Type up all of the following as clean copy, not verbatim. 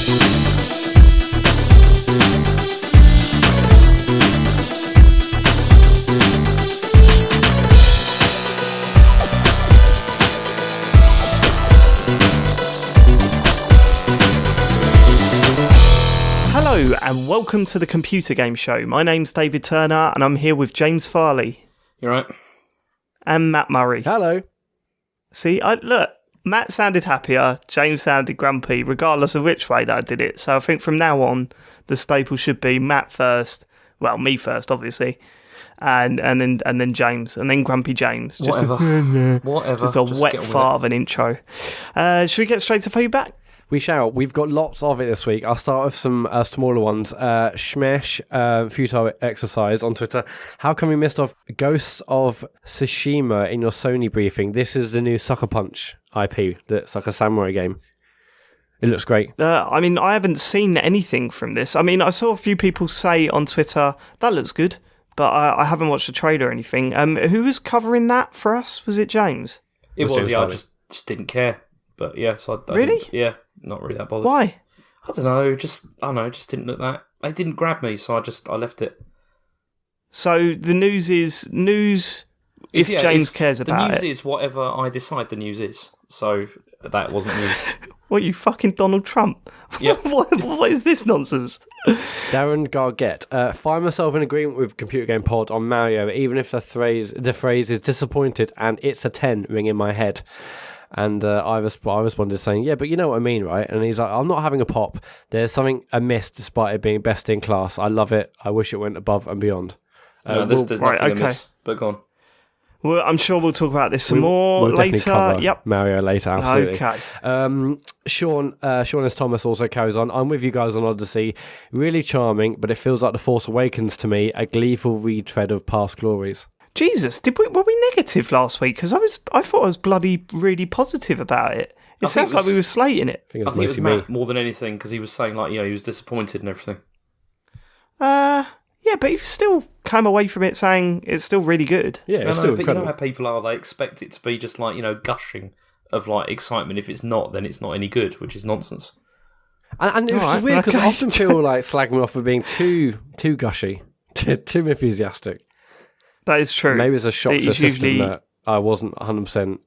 Hello and welcome to the Computer Game Show. My name's David Turner and I'm here with James Farley. You right? And Matt Murray. Hello. See, look, Matt sounded happier, James sounded grumpy, regardless of which way that I did it. So I think from now on, the staple should be Matt first, well, me first, obviously, and then James, and then Grumpy James. Whatever. Just a wet fart of an intro. Should we get straight to feedback? We shall. We've got lots of it this week. I'll start with some smaller ones. Shmesh, Futile Exercise on Twitter. How come we missed off Ghosts of Tsushima in your Sony briefing? This is the new Sucker Punch IP, that's like a samurai game. It looks great. I mean, I haven't seen anything from this. I mean, I saw a few people say on Twitter, that looks good, but I haven't watched the trailer or anything. Who was covering that for us? Was it James? It was, James yeah, Farley. I just didn't care. But yeah, so I Really? Yeah, not really that bothered. Why? I don't know, just didn't look that. It didn't grab me, so I left it. So the news is news if James cares about it. The news is whatever I decide the news is. So that wasn't news. What, you fucking Donald Trump? Yep. What is this nonsense? Darren Gargett. Find myself in agreement with Computer Game Pod on Mario, even if the phrase is disappointed and it's a 10 ring in my head. And I responded saying, yeah, but you know what I mean, right? And he's like, I'm not having a pop. There's something amiss despite it being best in class. I love it. I wish it went above and beyond. No, there's nothing amiss, but go on. Well, I'm sure we'll talk about this some more we'll later. Cover Yep. Mario later, absolutely. Okay. Sean S. Thomas also carries on. I'm with you guys on Odyssey. Really charming, but it feels like The Force Awakens to me, a gleeful retread of past glories. Jesus, were we negative last week? Because I thought I was bloody really positive about it. It sounds like we were slating it. I think it was Matt more than anything, because he was saying like, he was disappointed and everything. Yeah, but he still came away from it saying it's still really good. Yeah, it's still but incredible. you know how people are, they expect it to be just like, gushing of like excitement. If it's not, then it's not any good, which is nonsense. And it was just weird, because I often feel like slagging me off for being too gushy, too enthusiastic. That is true. Maybe it's a shock to the system that I wasn't 100%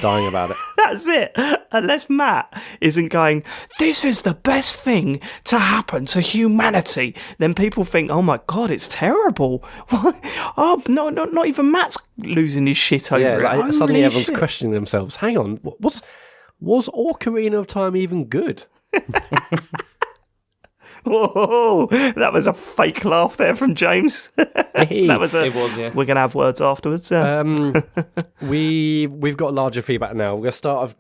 dying about it. That's it. Unless Matt isn't going, this is the best thing to happen to humanity, then people think, oh my God, it's terrible. Oh, no, not even Matt's losing his shit over it. Like, suddenly everyone's questioning themselves. Hang on, was Ocarina of Time even good? Whoa, that was a fake laugh there from James. It was, yeah. We're going to have words afterwards. We've got larger feedback now. We're going to start with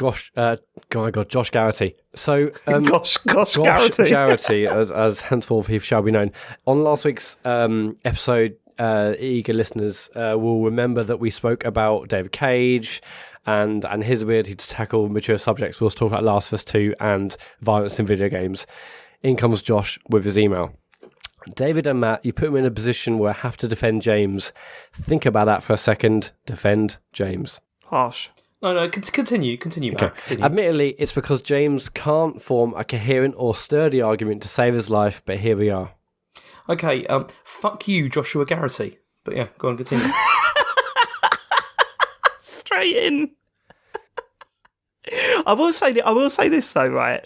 Josh Garrity. So, Gosh Garrity. Garrity, as henceforth he shall be known. On last week's episode, eager listeners will remember that we spoke about David Cage and his ability to tackle mature subjects. We'll talk about Last of Us 2 and violence in video games. In comes Josh with his email. David and Matt, you put me in a position where I have to defend James. Think about that for a second. Defend James. Harsh. No, continue, Matt. Okay. Continue. Admittedly, it's because James can't form a coherent or sturdy argument to save his life, but here we are. Okay, fuck you, Joshua Garrity. But yeah, go on, continue. Straight in. I will say this though, right?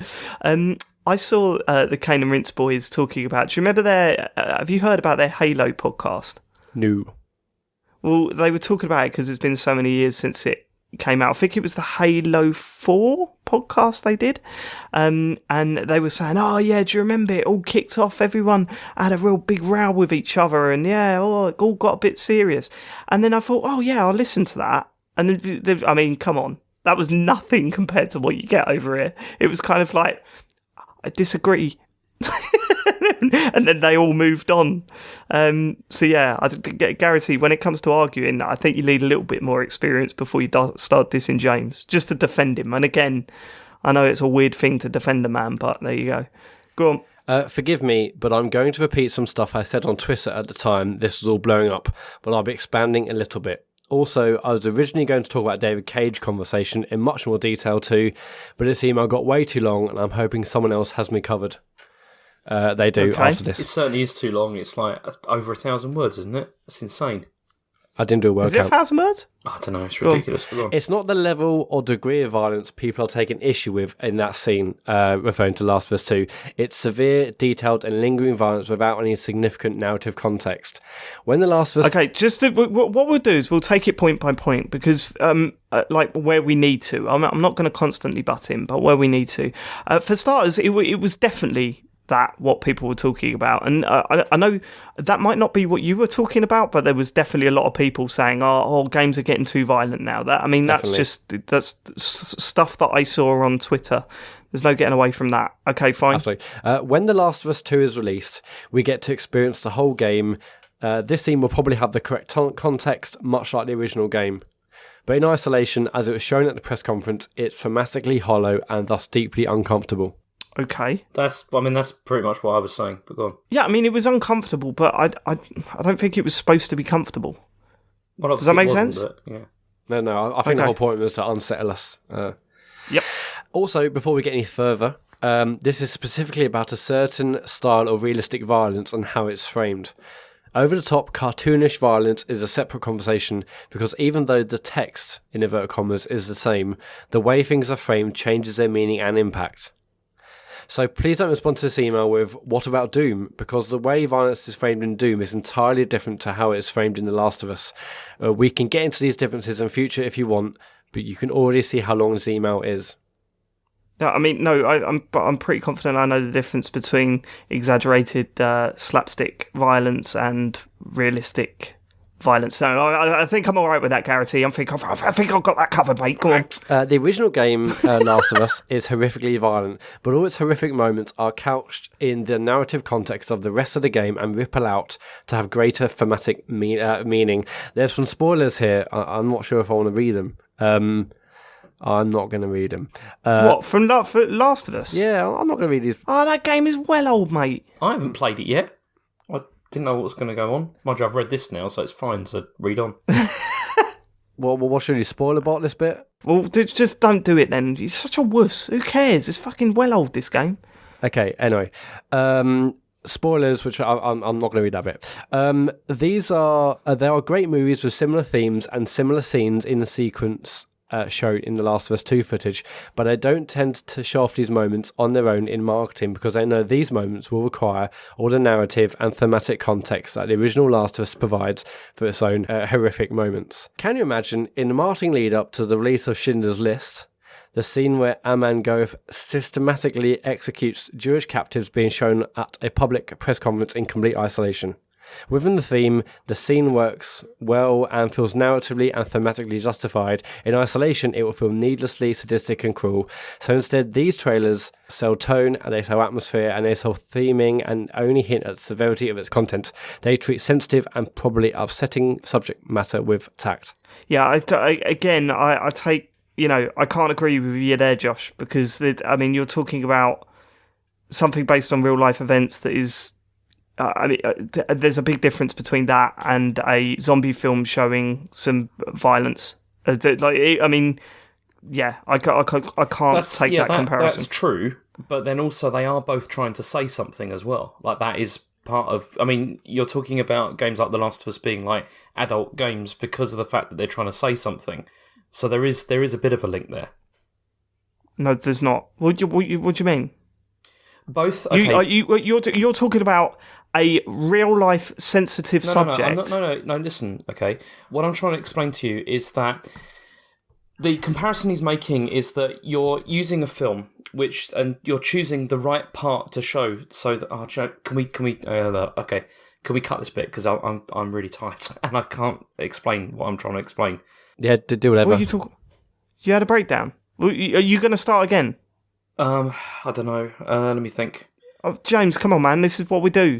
I saw the Kane and Rince boys talking about. Do you remember have you heard about their Halo podcast? No. Well, they were talking about it because it's been so many years since it came out. I think it was the Halo 4 podcast they did. And they were saying, oh yeah, do you remember it all kicked off? Everyone had a real big row with each other and it all got a bit serious. And then I thought, oh yeah, I'll listen to that. And I mean, come on. That was nothing compared to what you get over here. It was kind of like, I disagree. And then they all moved on. So yeah, Garrity, when it comes to arguing, I think you need a little bit more experience before you start dissing James, just to defend him. And again, I know it's a weird thing to defend a man, but there you go. Go on. Forgive me, but I'm going to repeat some stuff I said on Twitter at the time this was all blowing up, but I'll be expanding a little bit. Also, I was originally going to talk about David Cage conversation in much more detail too, but this email got way too long, and I'm hoping someone else has me covered. They do after this. It certainly is too long. It's like over 1,000 words, isn't it? It's insane. I didn't do a word count. Is it 1,000 words? I don't know. It's ridiculous. It's not the level or degree of violence people are taking issue with in that scene, referring to Last of Us 2. It's severe, detailed, and lingering violence without any significant narrative context. When The Last of Us... Okay, what we'll do is we'll take it point by point, because like where we need to. I'm not going to constantly butt in, but where we need to. For starters, it was definitely... what people were talking about, and I know that might not be what you were talking about, but there was definitely a lot of people saying, "Oh, games are getting too violent now." That's stuff that I saw on Twitter. There's no getting away from that. Okay, fine. Absolutely. When The Last of Us 2 is released, we get to experience the whole game. This scene will probably have the correct context, much like the original game. But in isolation, as it was shown at the press conference, it's thematically hollow and thus deeply uncomfortable. Okay. That's pretty much what I was saying, but go on. Yeah, I mean, it was uncomfortable, but I don't think it was supposed to be comfortable. Well, does that make sense? Yeah. No, I think the whole point was to unsettle us. Yep. Also, before we get any further, this is specifically about a certain style of realistic violence and how it's framed. Over-the-top, cartoonish violence is a separate conversation, because even though the text, in inverted commas, is the same, the way things are framed changes their meaning and impact. So please don't respond to this email with, "What about Doom?" because the way violence is framed in Doom is entirely different to how it is framed in The Last of Us. We can get into these differences in future if you want, but you can already see how long this email is. No, I mean, no, I'm pretty confident I know the difference between exaggerated slapstick violence and realistic violence. No, I think I'm all right with that, Garrity. I think I've got that covered, mate. Go on. The original game, Last of Us, is horrifically violent, but all its horrific moments are couched in the narrative context of the rest of the game and ripple out to have greater thematic meaning. There's some spoilers here. I'm not sure if I want to read them. I'm not going to read them. What, from Last of Us? Yeah, I'm not going to read these. Oh, that game is well old, mate. I haven't played it yet. Didn't know what was going to go on. Mind you, I've read this now, so it's fine, so read on. Well, what should you spoil about this bit? Well, just don't do it then. You're such a wuss. Who cares? It's fucking well old, this game. Okay, anyway. Spoilers, which I'm not going to read that bit. There are great movies with similar themes and similar scenes in the sequence showed in The Last of Us 2 footage, but I don't tend to show off these moments on their own in marketing because I know these moments will require all the narrative and thematic context that the original Last of Us provides for its own horrific moments. Can you imagine, in the marketing lead up to the release of Schindler's List, the scene where Aman Goeth systematically executes Jewish captives being shown at a public press conference in complete isolation? Within the theme, the scene works well and feels narratively and thematically justified. In isolation, it will feel needlessly sadistic and cruel. So instead, these trailers sell tone, and they sell atmosphere, and they sell theming, and only hint at the severity of its content. They treat sensitive and probably upsetting subject matter with tact. Yeah, I take, I can't agree with you there, Josh, because, you're talking about something based on real life events that is... there's a big difference between that and a zombie film showing some violence. I can't take that comparison. That's true, but then also they are both trying to say something as well. Like, that is part of... you're talking about games like The Last of Us being like adult games because of the fact that they're trying to say something. So there is a bit of a link there. No, there's not. What do you mean? Both. Okay. You're talking about a real life sensitive subject. No. Listen, okay. What I'm trying to explain to you is that the comparison he's making is that you're using a film and you're choosing the right part to show. So that can we cut this bit because I'm really tired and I can't explain what I'm trying to explain. Yeah, do whatever. What are you talking? You had a breakdown. Are you going to start again? I don't know. Let me think. Oh, James, come on, man. This is what we do.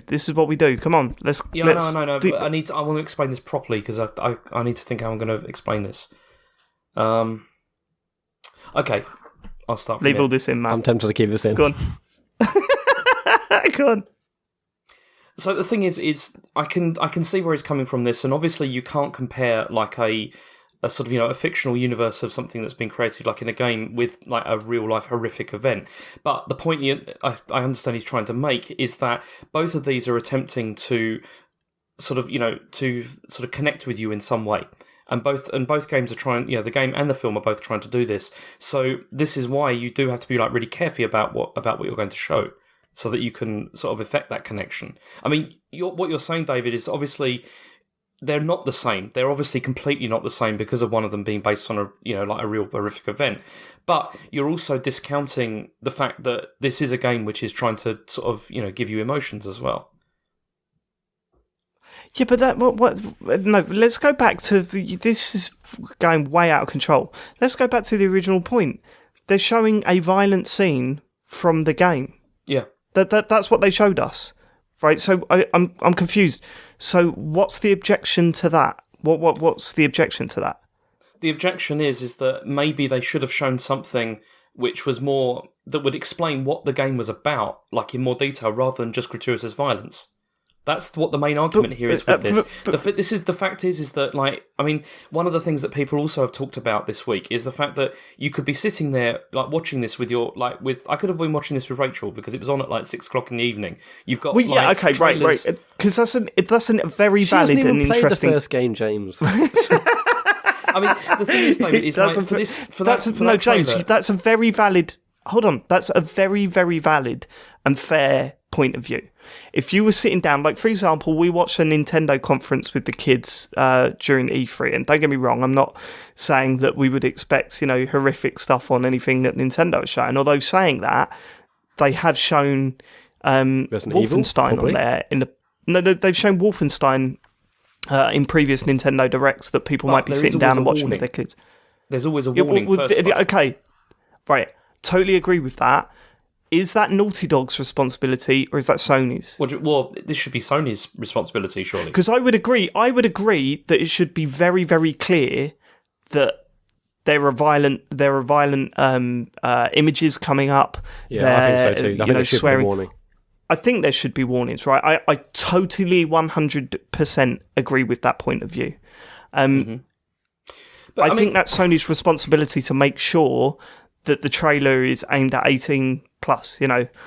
Come on, let's. Yeah, let's no. But I want to explain this properly because I need to think how I'm going to explain this. Okay, I'll start. Leave all this in, man. I'm tempted to keep this in. Go on. Go on. So the thing is I can see where he's coming from this, and obviously you can't compare like a sort of, a fictional universe of something that's been created like in a game with like a real life horrific event. But the point I understand he's trying to make is that both of these are attempting to sort of, to sort of connect with you in some way. And both games are trying, the game and the film are both trying to do this. So this is why you do have to be like really careful about what you're going to show, so that you can sort of affect that connection. I mean, what you're saying, David, is obviously they're not the same. They're obviously completely not the same because of one of them being based on a real horrific event. But you're also discounting the fact that this is a game which is trying to sort of, give you emotions as well. Yeah, but no, let's go back to this is going way out of control. Let's go back to the original point. They're showing a violent scene from the game. Yeah. That's what they showed us. Right, so I'm confused. So what's the objection to that? What's the objection to that? The objection is that maybe they should have shown something which was more, that would explain what the game was about, like in more detail, rather than just gratuitous violence. That's what the main argument here is with this. The fact is that, like, I mean, one of the things that people also have talked about this week is the fact that you could be sitting there, like, watching this with I could have been watching this with Rachel because it was on at like 6:00 in the evening. You've got, right, because that's a very valid and interesting. The first game, James. I mean, the thing is, David, is James, that's a very valid. Hold on, that's a very, very valid and fair point of view. If you were sitting down, like for example, we watched a Nintendo conference with the kids during E3, and don't get me wrong, I'm not saying that we would expect horrific stuff on anything that Nintendo is showing. Although saying that, they have shown Wolfenstein on there. They've shown Wolfenstein in previous Nintendo Directs that people might be sitting down and watching with their kids. There's always a warning. Okay, right, totally agree with that. Is that Naughty Dog's responsibility or is that Sony's? Well, this should be Sony's responsibility, surely. Because I would agree that it should be very, very clear that there are violent images coming up. Yeah, I think so too. I think there should be a warning. I think there should be warnings, right? I totally 100% agree with that point of view. But I think that's Sony's responsibility to make sure that the trailer is aimed at 18 plus,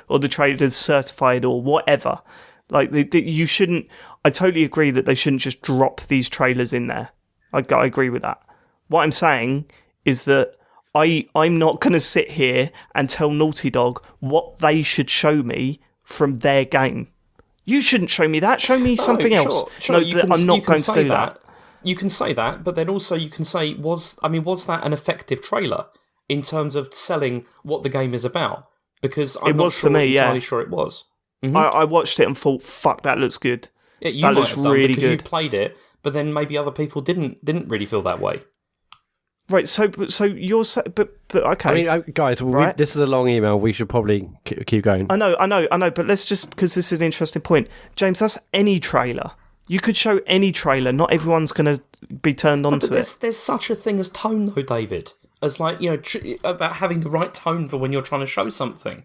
or the trailer's certified or whatever. Like, you shouldn't. I totally agree that they shouldn't just drop these trailers in there. I agree with that. What I'm saying is that I'm not going to sit here and tell Naughty Dog what they should show me from their game. You shouldn't show me that. Show me something else. Sure. I'm not going to do that. You can say that, but then also you can say, was that an effective trailer in terms of selling what the game is about? Because I'm not entirely sure it was. Mm-hmm. I watched it and thought, "Fuck, that looks good." Yeah, you that might looks have done really because good. You played it, but then maybe other people didn't really feel that way. Right. So you're but okay. I mean, guys, right? This is a long email. We should probably keep going. I know. But let's just, because this is an interesting point, James. That's any trailer. You could show any trailer. Not everyone's going to be turned on to it. There's such a thing as tone, though, David. As like, about having the right tone for when you're trying to show something.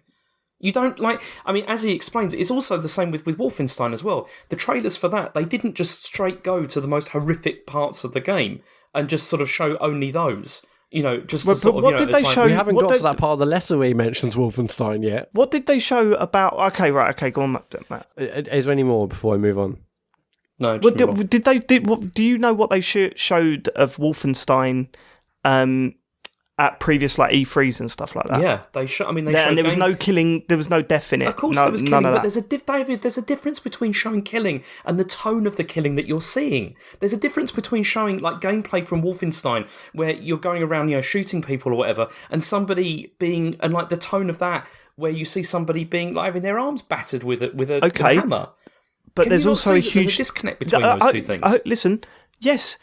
You don't as he explains, it's also the same with Wolfenstein as well. The trailers for that, they didn't just straight go to the most horrific parts of the game and just sort of show only those. Just to sort of, what did they show? We haven't got to that part of the letter where he mentions Wolfenstein yet. What did they show about? Okay, go on, Matt. Is there any more before we move on? No. Do you know what they showed of Wolfenstein? At previous E3s and stuff like that. Yeah, they showed. I mean, and there was no killing. There was no death in it. Of course, there was killing, but there's a difference between showing killing and the tone of the killing that you're seeing. There's a difference between showing gameplay from Wolfenstein, where you're going around, shooting people or whatever, and somebody being the tone of that, where you see somebody being having their arms battered with a hammer. But there's also a huge disconnect between those two things. Listen, yes.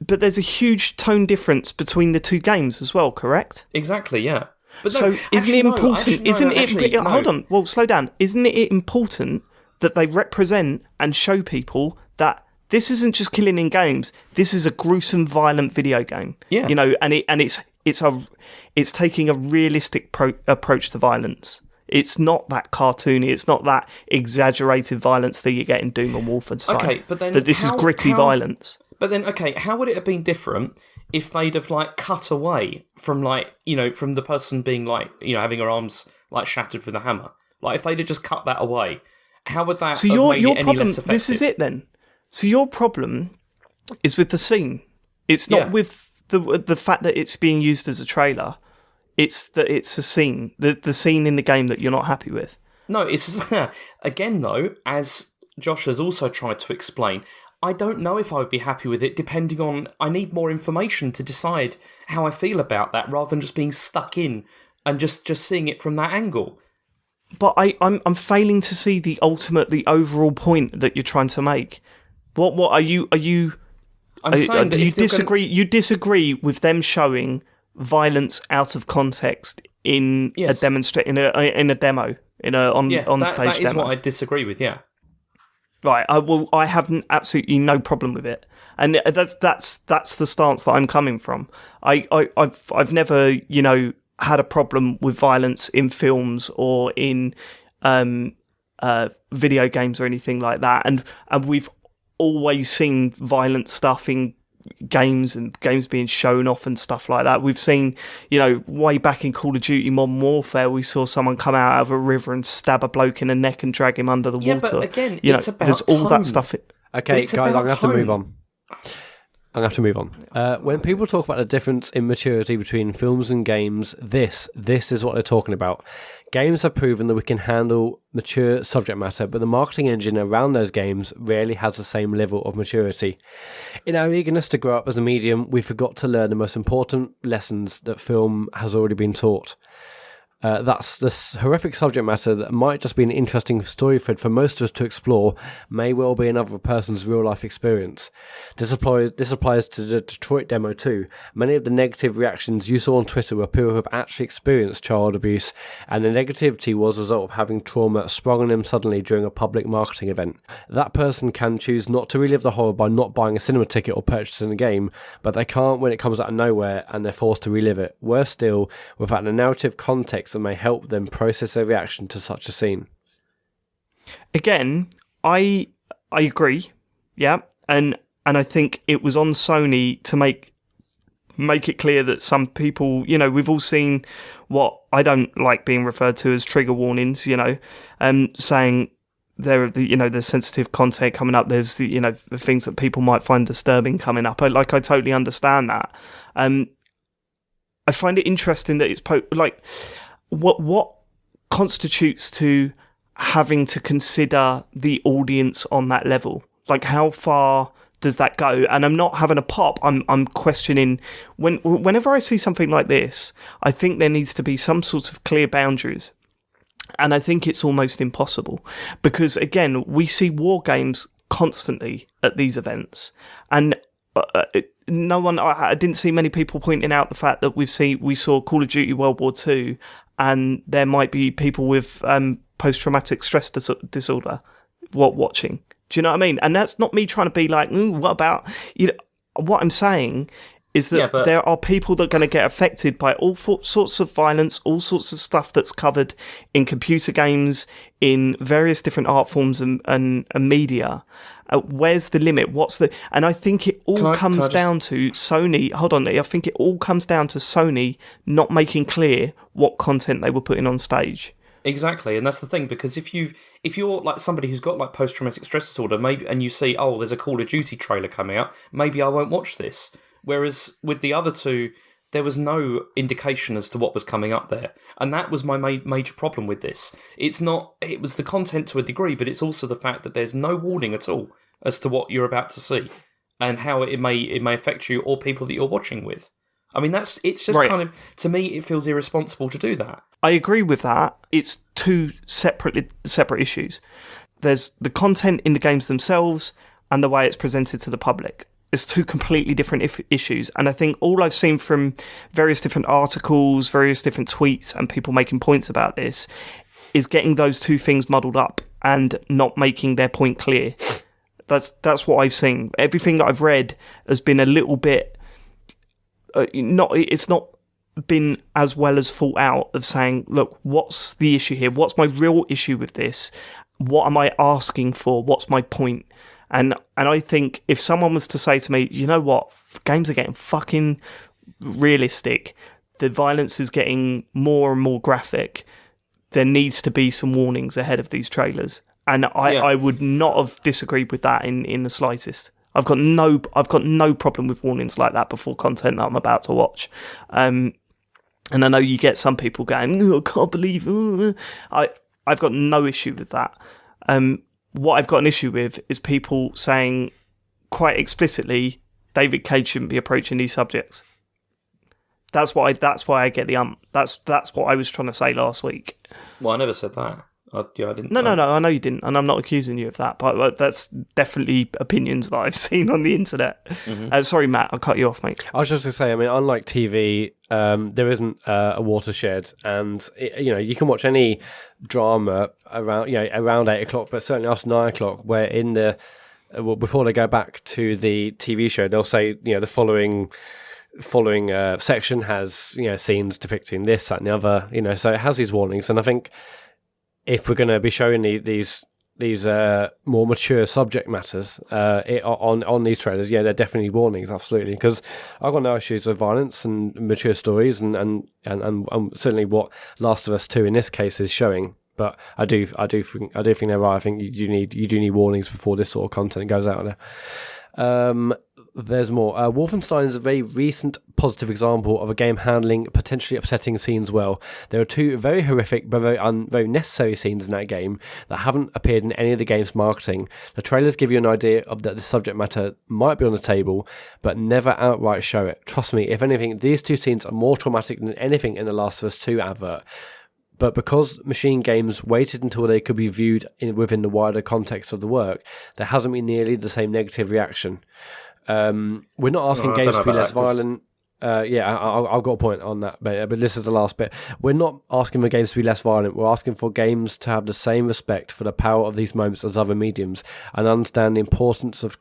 But there's a huge tone difference between the two games as well, correct? Exactly, yeah. But isn't it important? Hold on. Well, slow down. Isn't it important that they represent and show people that this isn't just killing in games? This is a gruesome, violent video game. Yeah. And it's taking a realistic approach to violence. It's not that cartoony. It's not that exaggerated violence that you get in Doom and Wolfenstein. Okay, but then that this is gritty violence. But then, okay, how would it have been different if they'd have like cut away from from the person being having her arms shattered with a hammer? Like if they'd have just cut that away, how would that? So have made your it any problem. less effective? This is it then. So your problem is with the scene. It's not with the fact that it's being used as a trailer. It's that it's a scene, the scene in the game that you're not happy with. No, it's again though, as Josh has also tried to explain. I don't know if I would be happy with it. Depending on, I need more information to decide how I feel about that, rather than just being stuck in and just seeing it from that angle. But I'm failing to see the overall point that you're trying to make. What are you? I'm saying that you disagree. You disagree with them showing violence out of context in a demo on stage that is demo. what I disagree with. Yeah, right. I have absolutely no problem with it, and that's the stance that I'm coming from. I've never had a problem with violence in films or in video games or anything like that, and we've always seen violent stuff in games and games being shown off and stuff like that. We've seen, way back in Call of Duty Modern Warfare, we saw someone come out of a river and stab a bloke in the neck and drag him under the water. But again, it's about there's all tone. that stuff. Okay, guys, I'm going to have to move on. When people talk about the difference in maturity between films and games, this is what they're talking about. Games have proven that we can handle mature subject matter, but the marketing engine around those games rarely has the same level of maturity. In our eagerness to grow up as a medium, we forgot to learn the most important lessons that film has already been taught. That's this horrific subject matter that might just be an interesting story thread for most of us to explore, may well be another person's real life experience. This applies to the Detroit demo too. Many of the negative reactions you saw on Twitter were people who have actually experienced child abuse, and the negativity was a result of having trauma sprung on them suddenly during a public marketing event. That person can choose not to relive the horror by not buying a cinema ticket or purchasing the game, but they can't when it comes out of nowhere and they're forced to relive it. Worse still, without a narrative context that may help them process their reaction to such a scene. Again, I agree, yeah, and I think it was on Sony to make it clear that some people, we've all seen what I don't like being referred to as trigger warnings, saying there's sensitive content coming up. There's the things that people might find disturbing coming up. I totally understand that. I find it interesting that it's what constitutes to having to consider the audience on that level? Like, how far does that go? And I'm not having a pop. I'm questioning whenever I see something like this, I think there needs to be some sort of clear boundaries. And I think it's almost impossible because, again, we see war games constantly at these events, and no one. I didn't see many people pointing out the fact that we saw Call of Duty World War II, and there might be people with post-traumatic stress disorder watching. Do you know what I mean? And that's not me trying to be like, what about What I'm saying is that there are people that are going to get affected by all sorts of violence, all sorts of stuff that's covered in computer games, in various different art forms and media. Where's the limit? And I think it all comes down to Sony. Hold on, I think it all comes down to Sony not making clear what content they were putting on stage. Exactly, and that's the thing, because if you're like somebody who's got like post-traumatic stress disorder, maybe, and you see, oh, there's a Call of Duty trailer coming out, maybe I won't watch this. Whereas with the other two, there was no indication as to what was coming up there, and that was my major problem with this. It was the content to a degree, but it's also the fact that there's no warning at all as to what you're about to see and how it may affect you or people that you're watching with. I mean, it's just right. Kind of, to me, it feels irresponsible to do that. I agree with that. It's two separate issues. There's the content in the games themselves and the way it's presented to the public. It's two completely different issues. And I think all I've seen from various different articles, various different tweets and people making points about this is getting those two things muddled up and not making their point clear. That's what I've seen. Everything that I've read has been a little bit... it's not been as well as thought out of saying, look, what's the issue here? What's my real issue with this? What am I asking for? What's my point? And I think if someone was to say to me, you know what, games are getting fucking realistic, the violence is getting more and more graphic, there needs to be some warnings ahead of these trailers. And I would not have disagreed with that in the slightest. I've got no problem with warnings like that before content that I'm about to watch. And I know you get some people going, I can't believe. I've got no issue with that. What I've got an issue with is people saying quite explicitly David Cage shouldn't be approaching these subjects. That's why I get the That's what I was trying to say last week. Well, I never said that. I didn't. No, I know you didn't, and I'm not accusing you of that, but that's definitely opinions that I've seen on the internet. Mm-hmm. Sorry, Matt, I'll cut you off, mate. I was just going to say, I mean, unlike TV, there isn't a watershed, and you can watch any drama around 8:00, but certainly after 9:00, where in the before they go back to the TV show, they'll say the following section has scenes depicting this, that, and the other. So it has these warnings, and I think if we're going to be showing these more mature subject matters on these trailers, they're definitely warnings, absolutely. Because I've got no issues with violence and mature stories, and certainly what Last of Us 2 in this case is showing. But I do think they're right. I think you do need warnings before this sort of content goes out there. There's more. Wolfenstein is a very recent positive example of a game handling potentially upsetting scenes well. There are two very horrific but very necessary scenes in that game that haven't appeared in any of the game's marketing. The trailers give you an idea of that the subject matter might be on the table, but never outright show it. Trust me, if anything, these two scenes are more traumatic than anything in the Last of Us 2 advert. But because Machine Games waited until they could be viewed within the wider context of the work, there hasn't been nearly the same negative reaction. We're not asking games to be less violent. I've got a point on that, but this is the last bit. We're not asking for games to be less violent. We're asking for games to have the same respect for the power of these moments as other mediums and understand the importance of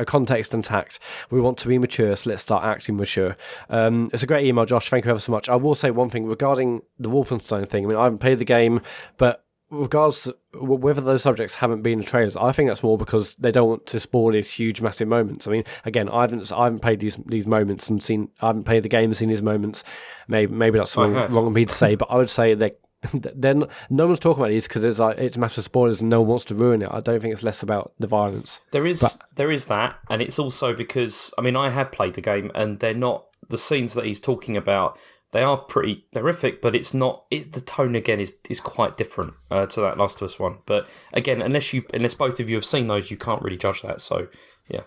context and tact. We want to be mature, so let's start acting mature. It's a great email, Josh. Thank you ever so much. I will say one thing regarding the Wolfenstein thing. I mean, I haven't played the game, but regardless of whether those subjects haven't been in trailers, I think that's more because they don't want to spoil these huge, massive moments. I mean, again, I haven't played these moments and I haven't played the game and seen these moments. Maybe that's wrong of me to say, but I would say that then no one's talking about these because it's massive spoilers and no one wants to ruin it. I don't think it's less about the violence. There is that, and it's also because I have played the game and they're not the scenes that he's talking about. They are pretty horrific, but it's not. The tone again is quite different to that Last of Us one. But again, unless both of you have seen those, you can't really judge that. So yeah.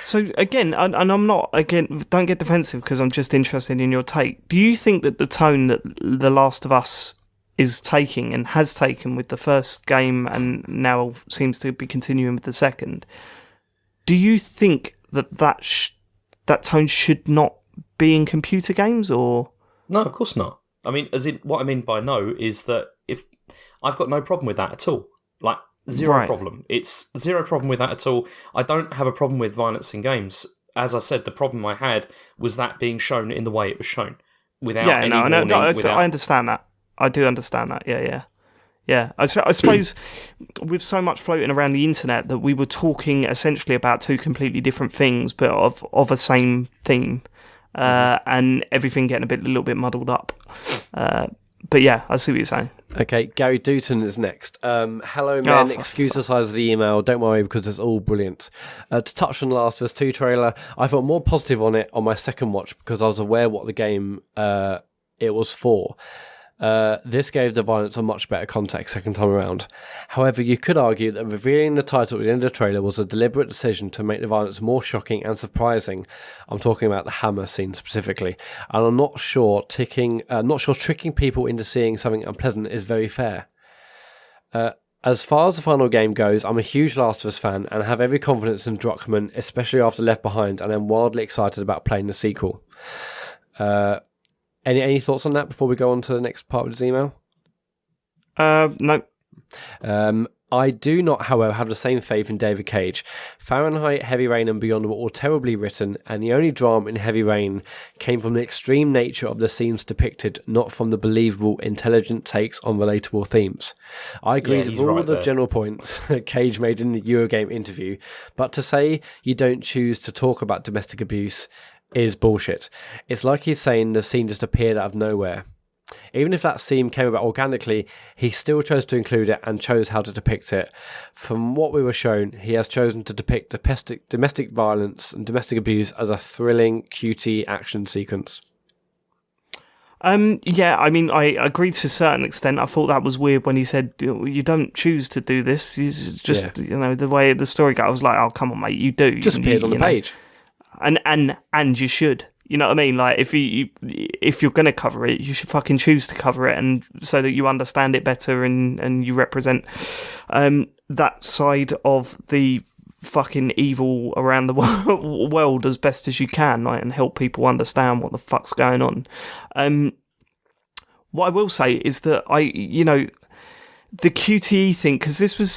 So again, and I'm not don't get defensive because I'm just interested in your take. Do you think that the tone that The Last of Us is taking and has taken with the first game and now seems to be continuing with the second, do you think that tone should not be in computer games, or no? Of course not. I mean, what I mean by no is that if I've got no problem with that at all, like zero problem. It's zero problem with that at all. I don't have a problem with violence in games. As I said, the problem I had was that being shown in the way it was shown without any warning. I understand that. I do understand that. Yeah. I suppose with so much floating around the internet that we were talking essentially about two completely different things, but of a same theme. And everything getting a little bit muddled up. But yeah, I see what you're saying. Okay, Gary Dutton is next. Hello, men. Excuse the size of the email. Don't worry, because it's all brilliant. To touch on the Last of Us 2 trailer, I felt more positive on it on my second watch because I was aware what the game it was for. This gave the violence a much better context second time around. However, you could argue that revealing the title at the end of the trailer was a deliberate decision to make the violence more shocking and surprising. I'm talking about the hammer scene specifically, and I'm not sure tricking people into seeing something unpleasant is very fair. As far as the final game goes, I'm a huge Last of Us fan and have every confidence in Druckmann, especially after Left Behind, and I'm wildly excited about playing the sequel. Any thoughts on that before we go on to the next part of this email? No. I do not, however, have the same faith in David Cage. Fahrenheit, Heavy Rain and Beyond were all terribly written, and the only drama in Heavy Rain came from the extreme nature of the scenes depicted, not from the believable, intelligent takes on relatable themes. I agree with all the general points Cage made in the Eurogame interview, but to say you don't choose to talk about domestic abuse is bullshit. It's like he's saying the scene just appeared out of nowhere. Even if that scene came about organically, he still chose to include it and chose how to depict it. From what we were shown, he has chosen to depict domestic violence and domestic abuse as a thrilling, cutie action sequence. Yeah, I mean, I agree to a certain extent. I thought that was weird when he said, you don't choose to do this. It's just, the way the story goes. I was like, oh, come on, mate, you do. Just appeared on the page. And you should. You know what I mean? Like, if you're going to cover it, you should fucking choose to cover it, and so that you understand it better and you represent that side of the fucking evil around the world as best as you can, like, and help people understand what the fuck's going on. What I will say is that the QTE thing, because this was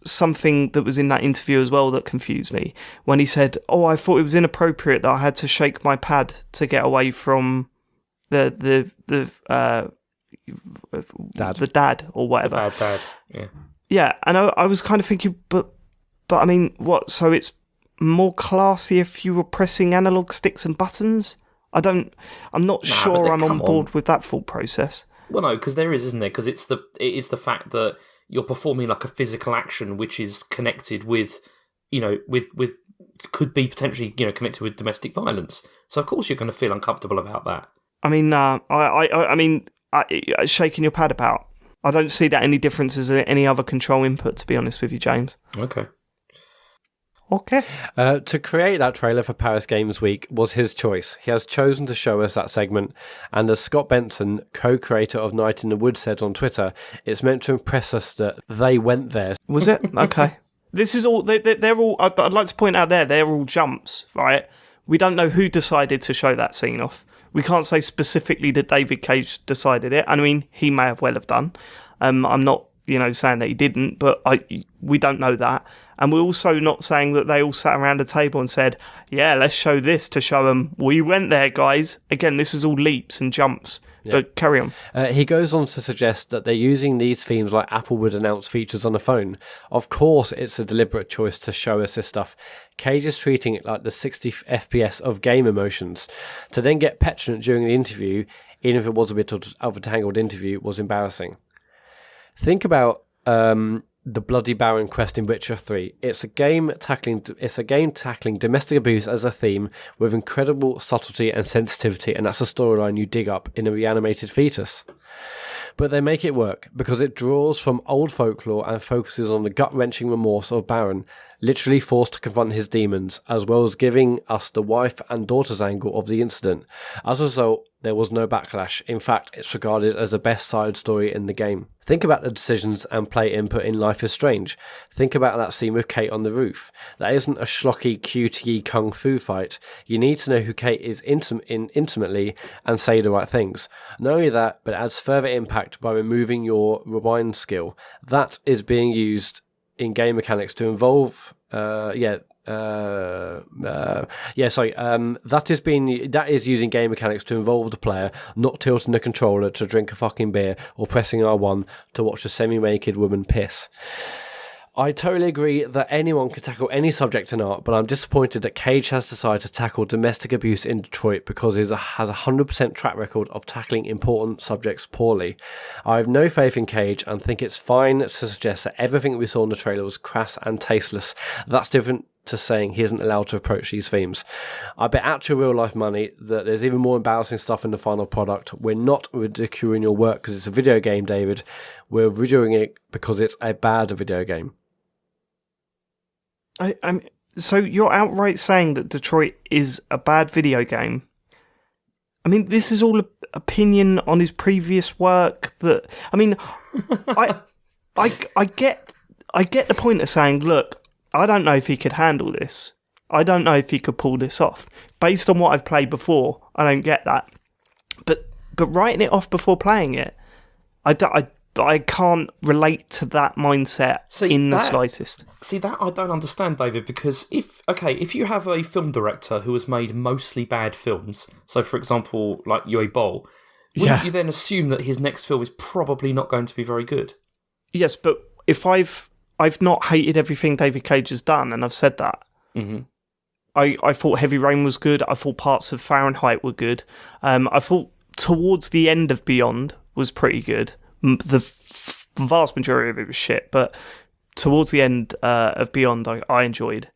something that was in that interview as well that confused me, when he said, I thought it was inappropriate that I had to shake my pad to get away from the dad or whatever. The bad dad, yeah. Yeah, and I was kind of thinking, but I mean, what, so it's more classy if you were pressing analog sticks and buttons? I'm not sure I'm on board with that thought process. Well, no, because there is, isn't there? Because it is the fact that you're performing like a physical action, which is connected with, with could be potentially, connected with domestic violence. So of course you're going to feel uncomfortable about that. I mean, shaking your pad about. I don't see that any difference as any other control input, to be honest with you, James. Okay. To create that trailer for Paris Games Week was his choice. He has chosen to show us that segment, and as Scott Benson, co-creator of Night in the Woods, said on Twitter, it's meant to impress us that they went there. Was it? Okay. This is all, they're all, I'd like to point out they're all jumps, right? We don't know who decided to show that scene off. We can't say specifically that David Cage decided it. I mean, he may have well have done. I'm not, saying that he didn't, but we don't know that. And we're also not saying that they all sat around a table and said, yeah, let's show this to show them we went there, guys. Again, this is all leaps and jumps. Yeah. But carry on. He goes on to suggest that they're using these themes like Apple would announce features on a phone. Of course, it's a deliberate choice to show us this stuff. Cage is treating it like the 60 FPS of game emotions. To then get petulant during the interview, even if it was a bit of a tangled interview, was embarrassing. Think about the Bloody Baron quest in Witcher 3. It's a game tackling domestic abuse as a theme with incredible subtlety and sensitivity, and that's a storyline you dig up in a reanimated fetus. But they make it work because it draws from old folklore and focuses on the gut-wrenching remorse of Baron, literally forced to confront his demons, as well as giving us the wife and daughter's angle of the incident. As a result, there was no backlash. In fact, it's regarded as the best side story in the game. Think about the decisions and play input in Life is Strange. Think about that scene with Kate on the roof. That isn't a schlocky, QTE kung fu fight. You need to know who Kate is intimately and say the right things. Not only that, but it adds further impact by removing your rewind skill. That is being used in game mechanics to involve that is using game mechanics to involve the player, not tilting the controller to drink a fucking beer or pressing R1 to watch a semi-naked woman piss. I totally agree that anyone can tackle any subject in art, but I'm disappointed that Cage has decided to tackle domestic abuse in Detroit because he has a 100% track record of tackling important subjects poorly. I have no faith in Cage and think it's fine to suggest that everything we saw in the trailer was crass and tasteless. That's different to saying he isn't allowed to approach these themes. I bet actual real life money that there's even more embarrassing stuff in the final product. We're not ridiculing your work because it's a video game, David. We're ridiculing it because it's a bad video game. So you're outright saying that Detroit is a bad video game? I mean, this is all opinion on his previous work. I get the point of saying, look, I don't know if he could handle this. I don't know if he could pull this off. Based on what I've played before, I don't get that. But writing it off before playing it, I I can't relate to that mindset in the slightest. See, that I don't understand, David, because if you have a film director who has made mostly bad films, so for example, like Uwe Boll, wouldn't you then assume that his next film is probably not going to be very good? Yes, but if I've not hated everything David Cage has done, and I've said that. Mm-hmm. I thought Heavy Rain was good. I thought parts of Fahrenheit were good. I thought towards the end of Beyond was pretty good. The vast majority of it was shit, but towards the end of Beyond, I enjoyed.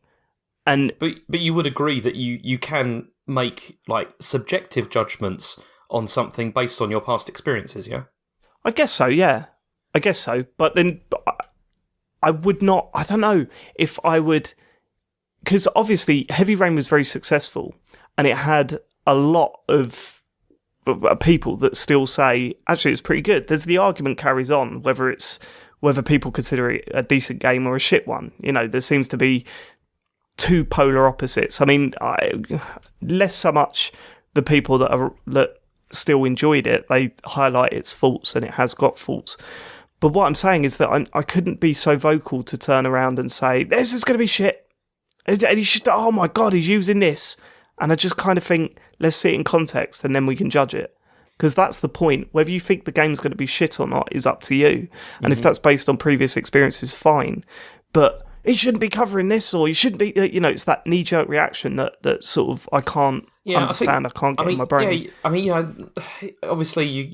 But you would agree that you can make like subjective judgments on something based on your past experiences, yeah? I guess so, yeah. I guess so. But then I would not. I don't know if I would. Because obviously Heavy Rain was very successful and it had a lot of people that still say, actually, it's pretty good. There's the argument carries on, whether people consider it a decent game or a shit one. You know, there seems to be two polar opposites. I mean, less so much the people that still enjoyed it, they highlight its faults, and it has got faults. But what I'm saying is that I couldn't be so vocal to turn around and say, this is going to be shit. And he should, oh my God, he's using this. And I just kind of think, let's see it in context and then we can judge it. Because that's the point. Whether you think the game's going to be shit or not is up to you. And if that's based on previous experiences, fine. But he shouldn't be covering this, or he shouldn't be, it's that knee-jerk reaction that sort of I can't understand. I can't get in my brain. Yeah, I mean, obviously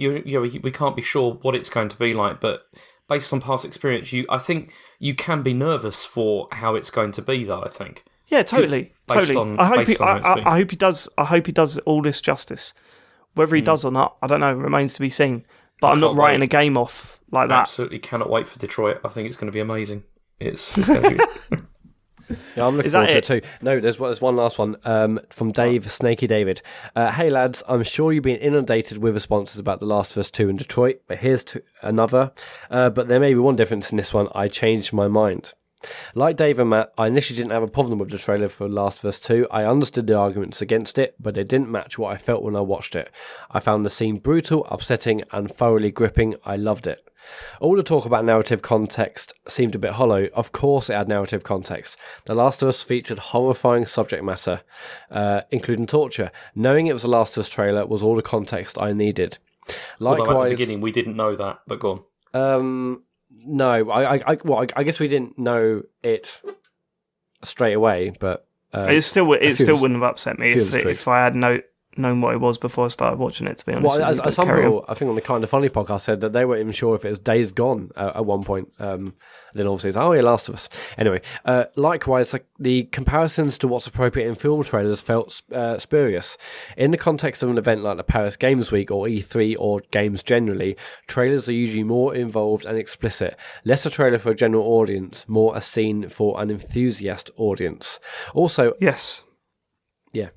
we can't be sure what it's going to be like, but based on past experience, I think you can be nervous for how it's going to be, though. I think. Yeah, totally. I hope he does. I hope he does all this justice. Whether he does or not, I don't know. Remains to be seen. But I'm not writing a game off like that. Absolutely cannot wait for Detroit. I think it's going to be amazing. It's going to be. Yeah, I'm looking forward to it too. No, there's one last one from Dave, Snaky David. Hey lads, I'm sure you've been inundated with responses about The Last of Us 2 in Detroit, but here's another. But there may be one difference in this one. I changed my mind. Like Dave and Matt, I initially didn't have a problem with the trailer for Last of Us 2. I understood the arguments against it, but it didn't match what I felt when I watched it. I found the scene brutal, upsetting, and thoroughly gripping. I loved it. All the talk about narrative context seemed a bit hollow. Of course it had narrative context. The Last of Us featured horrifying subject matter, including torture. Knowing it was a Last of Us trailer was all the context I needed. Likewise, although at the beginning we didn't know that, but go on. No, I guess we didn't know it straight away, but it still wouldn't have upset me if I had known what it was before I started watching it. To be honest, as some people, I think on the Kind of Funny podcast said that they weren't even sure if it was Days Gone at one point. Then obviously it's Last of Us. Anyway, likewise, the comparisons to what's appropriate in film trailers felt spurious. In the context of an event like the Paris Games Week or E3 or games generally, trailers are usually more involved and explicit. Less a trailer for a general audience, more a scene for an enthusiast audience. Also, yes. Yeah.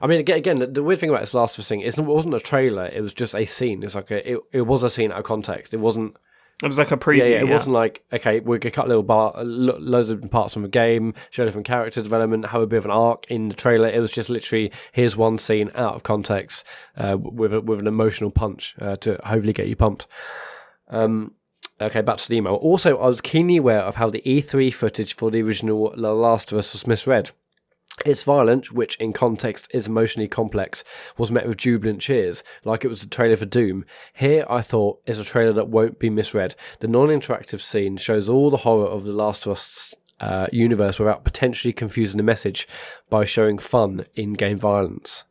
I mean, again, the weird thing about this Last of Us thing is it wasn't a trailer, it was just a scene. It's like it was a scene out of context. It wasn't... It was like a preview. Yeah, it wasn't like, okay, we're going to cut loads of parts from a game, show different character development, have a bit of an arc in the trailer. It was just literally, here's one scene out of context with an emotional punch to hopefully get you pumped. Okay, back to the email. Also, I was keenly aware of how the E3 footage for the original The Last of Us was misread. Its violence, which in context is emotionally complex, was met with jubilant cheers, like it was a trailer for Doom. Here, I thought, is a trailer that won't be misread. The non-interactive scene shows all the horror of the Last of Us universe without potentially confusing the message by showing fun in-game violence.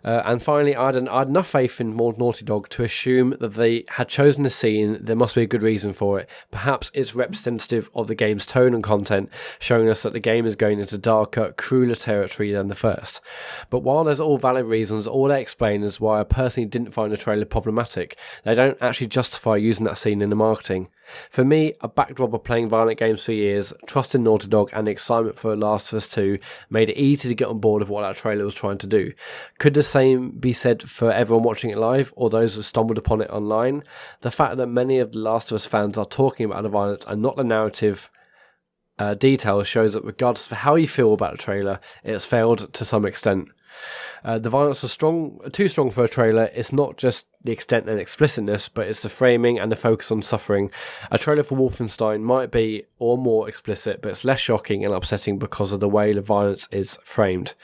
And finally, I had enough faith in Naughty Dog to assume that they had chosen the scene. There must be a good reason for it. Perhaps it's representative of the game's tone and content, showing us that the game is going into darker, crueler territory than the first. But while there's all valid reasons, all they explain is why I personally didn't find the trailer problematic. They don't actually justify using that scene in the marketing. For me, a backdrop of playing violent games for years, trust in Naughty Dog and the excitement for Last of Us 2 made it easy to get on board with what that trailer was trying to do. Could the same be said for everyone watching it live or those who stumbled upon it online? The fact that many of the Last of Us fans are talking about the violence and not the narrative details shows that regardless of how you feel about the trailer, it has failed to some extent. The violence was too strong for a trailer. It's not just the extent and explicitness, but it's the framing and the focus on suffering. A trailer for Wolfenstein might be or more explicit, but it's less shocking and upsetting because of the way the violence is framed.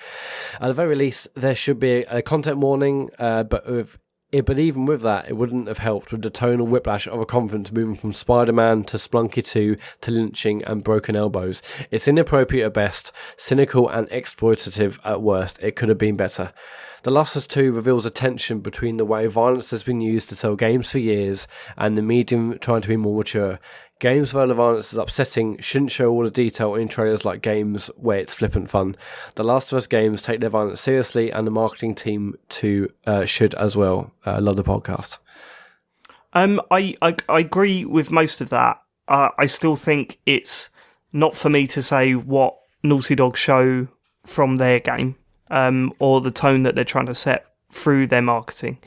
At the very least, there should be a content warning, but even with that, it wouldn't have helped with the tonal whiplash of a conference moving from Spider-Man to Splunky 2 to lynching and broken elbows. It's inappropriate at best, cynical and exploitative at worst. It could have been better. The Last of Us 2 reveals a tension between the way violence has been used to sell games for years and the medium trying to be more mature. Games where the violence is upsetting shouldn't show all the detail in trailers like games where it's flippant fun. The Last of Us games take their violence seriously, and the marketing team should as well. Love the podcast. I agree with most of that. I still think it's not for me to say what Naughty Dog show from their game, or the tone that they're trying to set through their marketing.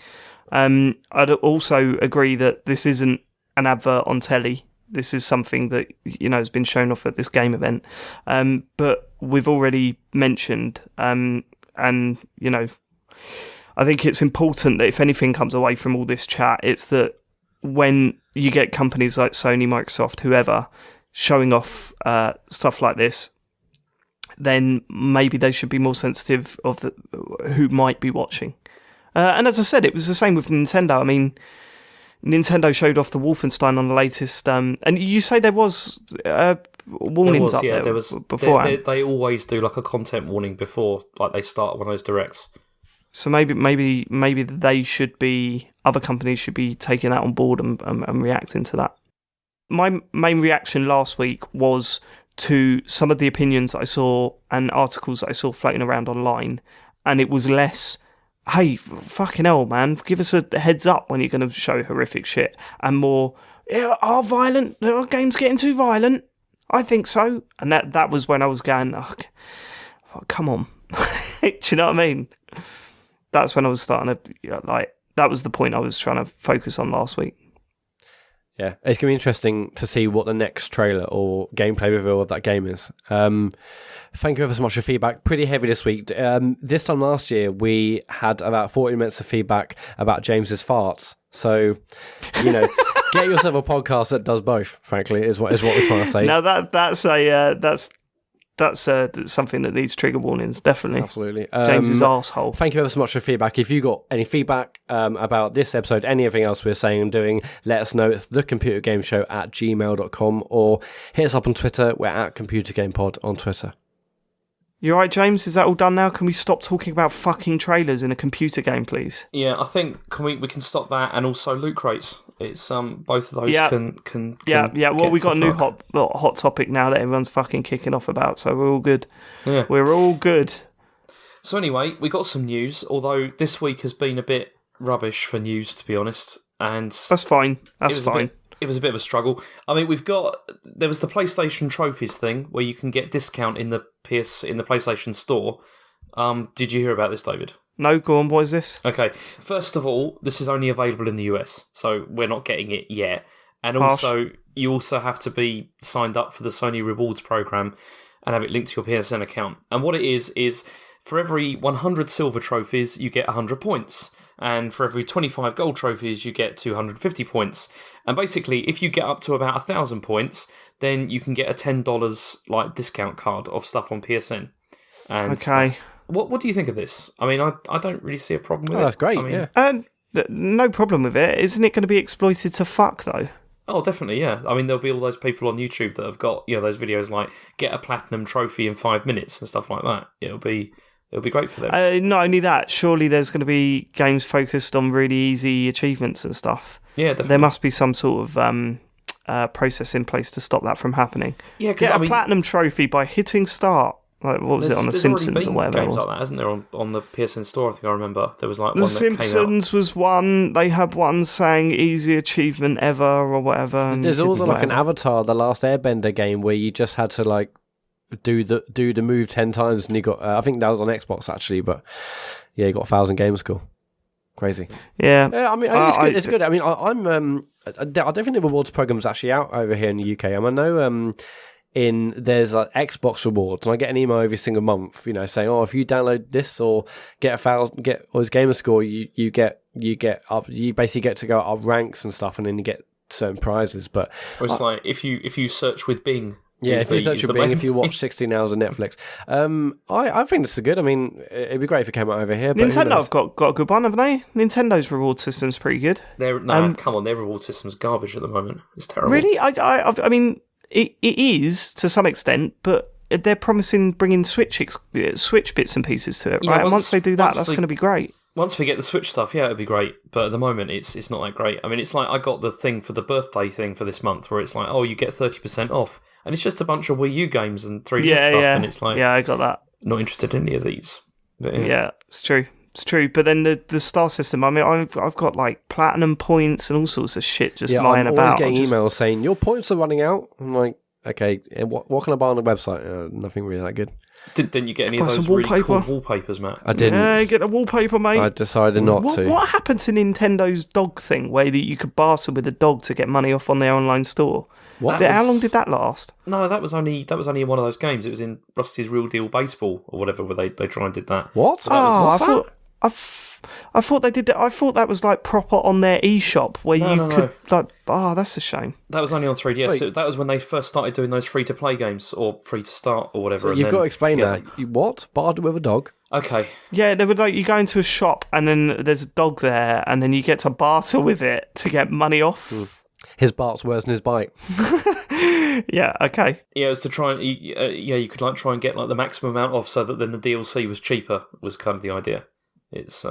I'd also agree that this isn't an advert on telly. This is something that, has been shown off at this game event. But we've already mentioned, I think it's important that if anything comes away from all this chat, it's that when you get companies like Sony, Microsoft, whoever, showing off stuff like this, then maybe they should be more sensitive of who might be watching. And as I said, it was the same with Nintendo. I mean, Nintendo showed off the Wolfenstein on the latest, and you say there was warnings there was beforehand. They always do like a content warning before, like they start one of those directs. So maybe they should be, other companies should be taking that on board and reacting to that. My main reaction last week was to some of the opinions that I saw and articles that I saw floating around online, and it was less, hey, fucking hell, man, give us a heads up when you're going to show horrific shit, and more, are games getting too violent? I think so. And that was when I was going, oh, come on. Do you know what I mean? That's when I was starting to, that was the point I was trying to focus on last week. Yeah, it's going to be interesting to see what the next trailer or gameplay reveal of that game is. Thank you ever so much for feedback. Pretty heavy this week. This time last year, we had about 40 minutes of feedback about James's farts. So, get yourself a podcast that does both, frankly, is what we're trying to say. Now, that's something that needs trigger warnings, definitely. Absolutely. James's arsehole. Thank you ever so much for feedback. If you got any feedback about this episode, anything else we're saying and doing, let us know. It's thecomputergameshow@gmail.com, or hit us up on Twitter. We're at ComputerGamePod on Twitter. You all right, James? Is that all done now? Can we stop talking about fucking trailers in a computer game, please? Yeah, I think we can stop that, and also loot crates. It's both of those can Well, we got a new hot topic now that everyone's fucking kicking off about, so we're all good. Yeah, we're all good. So anyway, we got some news. Although this week has been a bit rubbish for news, to be honest, and that's fine. It was a bit of a struggle. I mean, there was the PlayStation trophies thing where you can get discount in the PlayStation Store. Did you hear about this, David? No, go on. What is this? Okay, first of all, this is only available in the US, so we're not getting it yet. And also, you also have to be signed up for the Sony Rewards program and have it linked to your PSN account. And what it is for every 100 silver trophies, you get 100 points. And for every 25 gold trophies, you get 250 points. And basically, if you get up to about 1,000 points, then you can get a $10 discount card of stuff on PSN. And okay. What do you think of this? I mean, I don't really see a problem with it. That's great, I mean, yeah. No problem with it. Isn't it going to be exploited to fuck, though? Oh, definitely, yeah. I mean, there'll be all those people on YouTube that have got, those videos like, get a platinum trophy in 5 minutes and stuff like that. It'll be great for them. Not only that, surely there's going to be games focused on really easy achievements and stuff. Yeah, definitely. There must be some sort of process in place to stop that from happening. Yeah, get a platinum trophy by hitting start. Like, what was it, on The Simpsons or whatever? Games like that, hasn't there, on the PSN Store? I think I remember there was like The one Simpsons that came out. was one. They had one saying easy achievement ever or whatever. There's also like an Avatar, the Last Airbender game, where you just had to do the move 10 times, and you got I think that was on Xbox actually, but yeah, you got 1,000 gamer score. Crazy. Yeah. I mean, it's good. It's good. I mean, I don't think the rewards program's actually out over here in the UK. I know there's like Xbox rewards, and I get an email every single month, saying, "Oh, if you download this or get his gamer score, you basically get to go up ranks and stuff, and then you get certain prizes." But it's like if you search with Bing. Yeah, if you search for Bing, if you watch 16 hours of Netflix, I think this is good. I mean, it'd be great if it came out over here. But Nintendo have got a good one, haven't they? Nintendo's reward system's pretty good. Come on, their reward system's garbage at the moment. It's terrible. Really, I mean, it is to some extent, but they're promising bringing Switch bits and pieces to it, right? And once they do that, that's going to be great. Once we get the Switch stuff, yeah, it'd be great. But at the moment, it's not that great. I mean, it's like I got the thing for the birthday thing for this month, where it's like, oh, you get 30% off, and it's just a bunch of Wii U games and 3D stuff, and it's like, I got that. Not interested in any of these. But, yeah, it's true. It's true. But then the star system, I mean, I've got like platinum points and all sorts of shit just lying about. I'm always getting emails saying your points are running out. I'm like, okay, what can I buy on the website? Nothing really that good. Didn't you get any of those really cool wallpapers, Matt? I didn't. Yeah, get a wallpaper, mate. I decided not to. What happened to Nintendo's dog thing, where you could barter with a dog to get money off on their online store? How long did that last? No, that was only in one of those games. It was in Rusty's Real Deal Baseball or whatever, where they tried and did that. What? So that I thought they did that. I thought that was like proper on their eShop where could like. Oh, that's a shame. That was only on 3DS. So that was when they first started doing those free to play games or free to start or whatever. So you've got to explain that. What? Barter with a dog? Okay. Yeah, they would like you go into a shop and then there's a dog there and then you get to barter with it to get money off. His bark's worse than his bite. Yeah. Okay. Yeah, it was to try and you could like try and get like the maximum amount off so that then the DLC was cheaper. Was kind of the idea. It's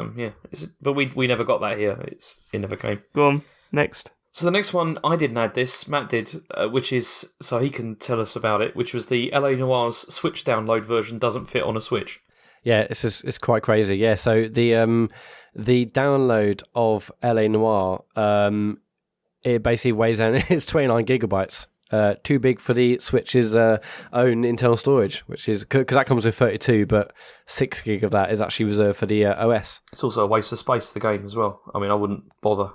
but we never got that here. It never came. Go on, next. So the next one, I didn't add this, Matt did, which is, so he can tell us about it, which was the LA Noir's Switch download version doesn't fit on a Switch. Yeah, it's quite crazy. Yeah, so the download of LA Noir, it basically weighs down, it's 29 gigabytes. Too big for the Switch's own internal storage, which is because that comes with 32, but 6 gig of that is actually reserved for the OS. It's also a waste of space, the game as well. I mean, I wouldn't bother.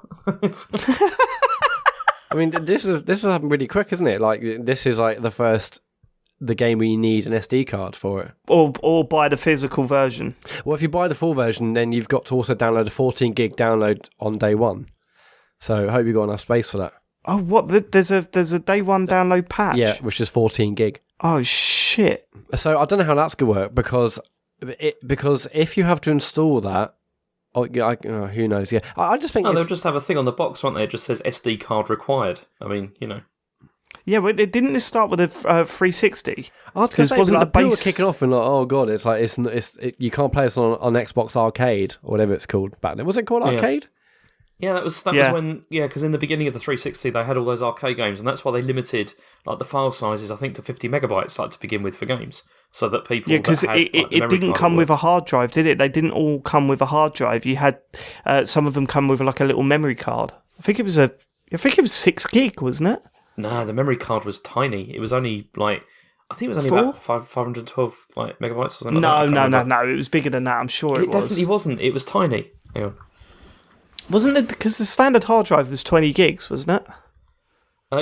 I mean, this has happened really quick, isn't it? Like this is like the game where you need an SD card for it, or buy the physical version. Well, if you buy the full version, then you've got to also download a 14 gig download on day one. So I hope you've got enough space for that. Oh, what? There's a day one download patch? Yeah, which is 14 gig. Oh, shit. So I don't know how that's going to work because if you have to install that, who knows? Yeah, I just think they'll just have a thing on the box, won't they? It just says SD card required. I mean, Yeah, but didn't this start with a 360? Because wasn't the base people were kicking off and like, oh god, it's like you can't play this on Xbox Arcade or whatever it's called back then. Was it called Arcade? Yeah, that was when because in the beginning of the 360 they had all those arcade games, and that's why they limited like the file sizes, I think, to 50 megabytes like to begin with for games, so that people because it didn't come with a hard drive, did it? They didn't all come with a hard drive. You had some of them come with like a little memory card. I think it was 6 gig, wasn't it? No, the memory card was tiny. It was only like I think it was only about 512 like megabytes or something. No. It was bigger than that. I'm sure it was. It definitely wasn't. It was tiny. Hang on. Wasn't it because the standard hard drive was 20 gigs, wasn't it?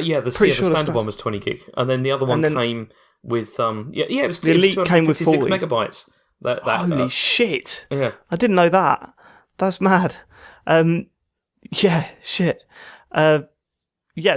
Yeah, the standard one was 20 gig, and then the other one came with it was the Elite came with 40 megabytes. Holy shit! Yeah, I didn't know that. That's mad. Yeah, shit.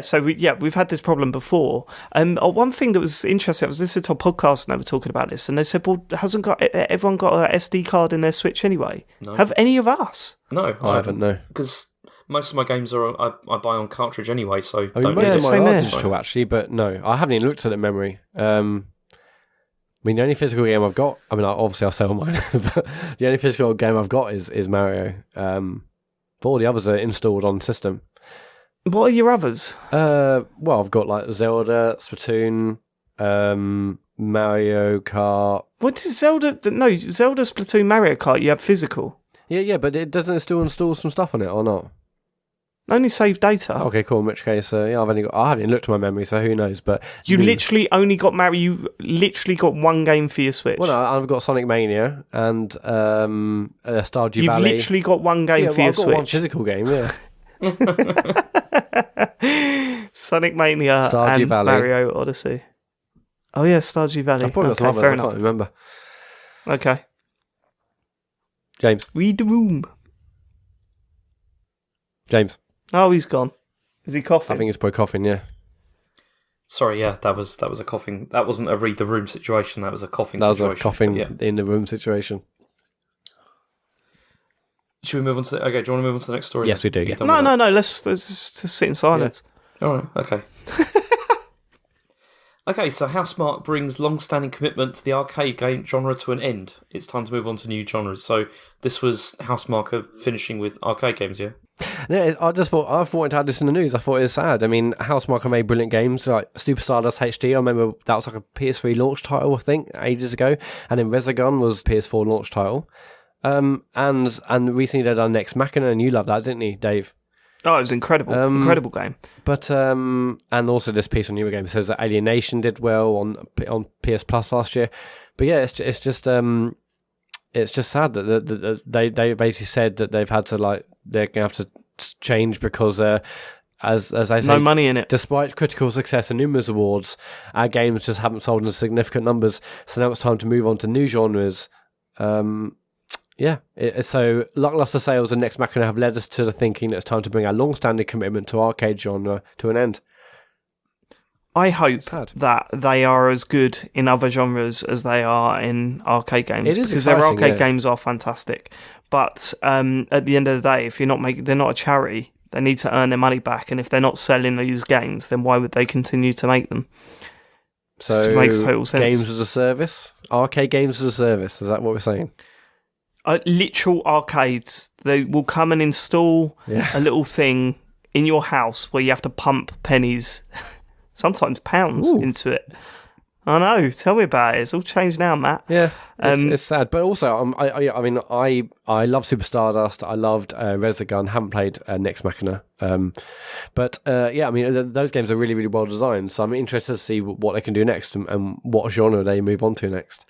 So we've had this problem before. One thing that was interesting, I was listening to a podcast and they were talking about this, and they said, "Well, hasn't everyone got an SD card in their Switch anyway? No. Have any of us?" No, I haven't. No, because most of my games I buy on cartridge anyway. So most of mine are digital actually, but no, I haven't even looked at it in memory. I mean, the only physical game I've got, obviously I'll sell mine, but the only physical game I've got is Mario. But all the others are installed on system. What are your others? Well, I've got like Zelda, Splatoon, Mario Kart. What is Zelda? No, Zelda, Splatoon, Mario Kart. You have physical. Yeah, but it doesn't still install some stuff on it or not? Only save data. Okay, cool. In which case, I haven't even looked at my memory, so who knows? But you literally only got Mario. You literally got one game for your Switch. Well, no, I've got Sonic Mania and Stardew Valley. You've literally got one game for your Switch. I've got one physical game. Yeah. Sonic Mania Stardew and Valley. Mario Odyssey. Oh yeah, Stardew Valley. I've probably got some Okay, others, fair I enough. can't remember. Okay. James. Read the room. James. Oh, he's gone. Is he coughing? I think it's probably coughing, yeah. Sorry, yeah, that was a coughing. That wasn't a read the room situation. That was a coughing situation. That was a coughing Yeah. in the room situation. Should we move on to the... Okay, do you want to move on to the next story? Yes, we do, yeah. No. Let's just sit in silence. All right, okay. Okay, so How Smart brings long-standing commitment to the arcade game genre to an end. It's time to move on to new genres. So this was How Smart finishing with arcade games, yeah? Yeah, I thought I'd had this in the news. I thought it was sad. I mean, Housemarque made brilliant games like Super Stardust HD. I remember that was like a PS3 launch title, I think, ages ago. And then Resogun was PS4 launch title. And recently they done Next Machina, and you loved that, didn't you, Dave? Oh, it was incredible. Incredible game. But and also this piece on Newer Game says that Alienation did well on PS Plus last year. But yeah, it's just sad that they basically said that they've had to they're gonna have to change because as I say, no money in it. Despite critical success and numerous awards, our games just haven't sold in significant numbers. So now it's time to move on to new genres. So lackluster sales and Next Machina have led us to the thinking that it's time to bring our long-standing commitment to arcade genre to an end. I hope that they are as good in other genres as they are in arcade games, because their arcade games are fantastic. But at the end of the day, if they're not a charity, they need to earn their money back. And if they're not selling these games, then why would they continue to make them? So it makes total sense. Games as a service, arcade games as a service. Is that what we're saying? Literal arcades. They will come and install a little thing in your house where you have to pump pennies, sometimes pounds, into it. I know. Tell me about it. It's all changed now, Matt. Yeah, it's sad. But also, I love Super Stardust. I loved Resogun. Haven't played Next Machina. But those games are really, really well designed. So I'm interested to see what they can do next and what genre they move on to next.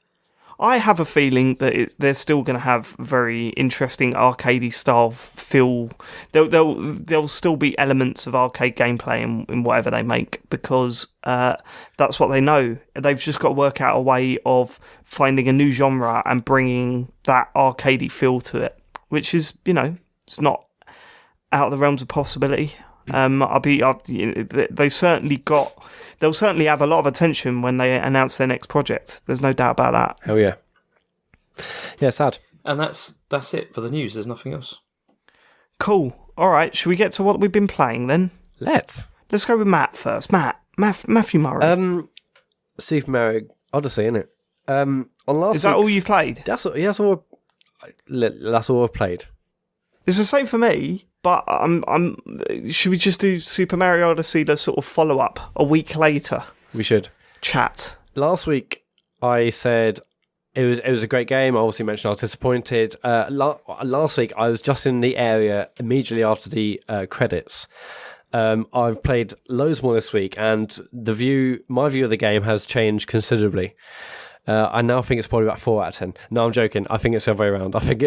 I have a feeling that they're still going to have very interesting arcadey style feel. There'll still be elements of arcade gameplay in whatever they make, because that's what they know. They've just got to work out a way of finding a new genre and bringing that arcadey feel to it, which is, it's not out of the realms of possibility. They'll certainly have a lot of attention when they announce their next project. There's no doubt about that. Hell yeah. Yeah, sad. And that's it for the news. There's nothing else. Cool. All right. Should we get to what we've been playing then? Let's go with Matt first. Matthew Murray. Super Mario Odyssey, innit? On last Is that all you've played? That's all I've played. It's the same for me. But should we just do Super Mario Odyssey, the sort of follow-up, a week later? We should. Chat. Last week, I said it was a great game. I obviously mentioned I was disappointed. Last week, I was just in the area immediately after the credits. I've played loads more this week, and my view of the game has changed considerably. I now think it's probably about 4 out of 10. No, I'm joking. I think it's the other way around. I think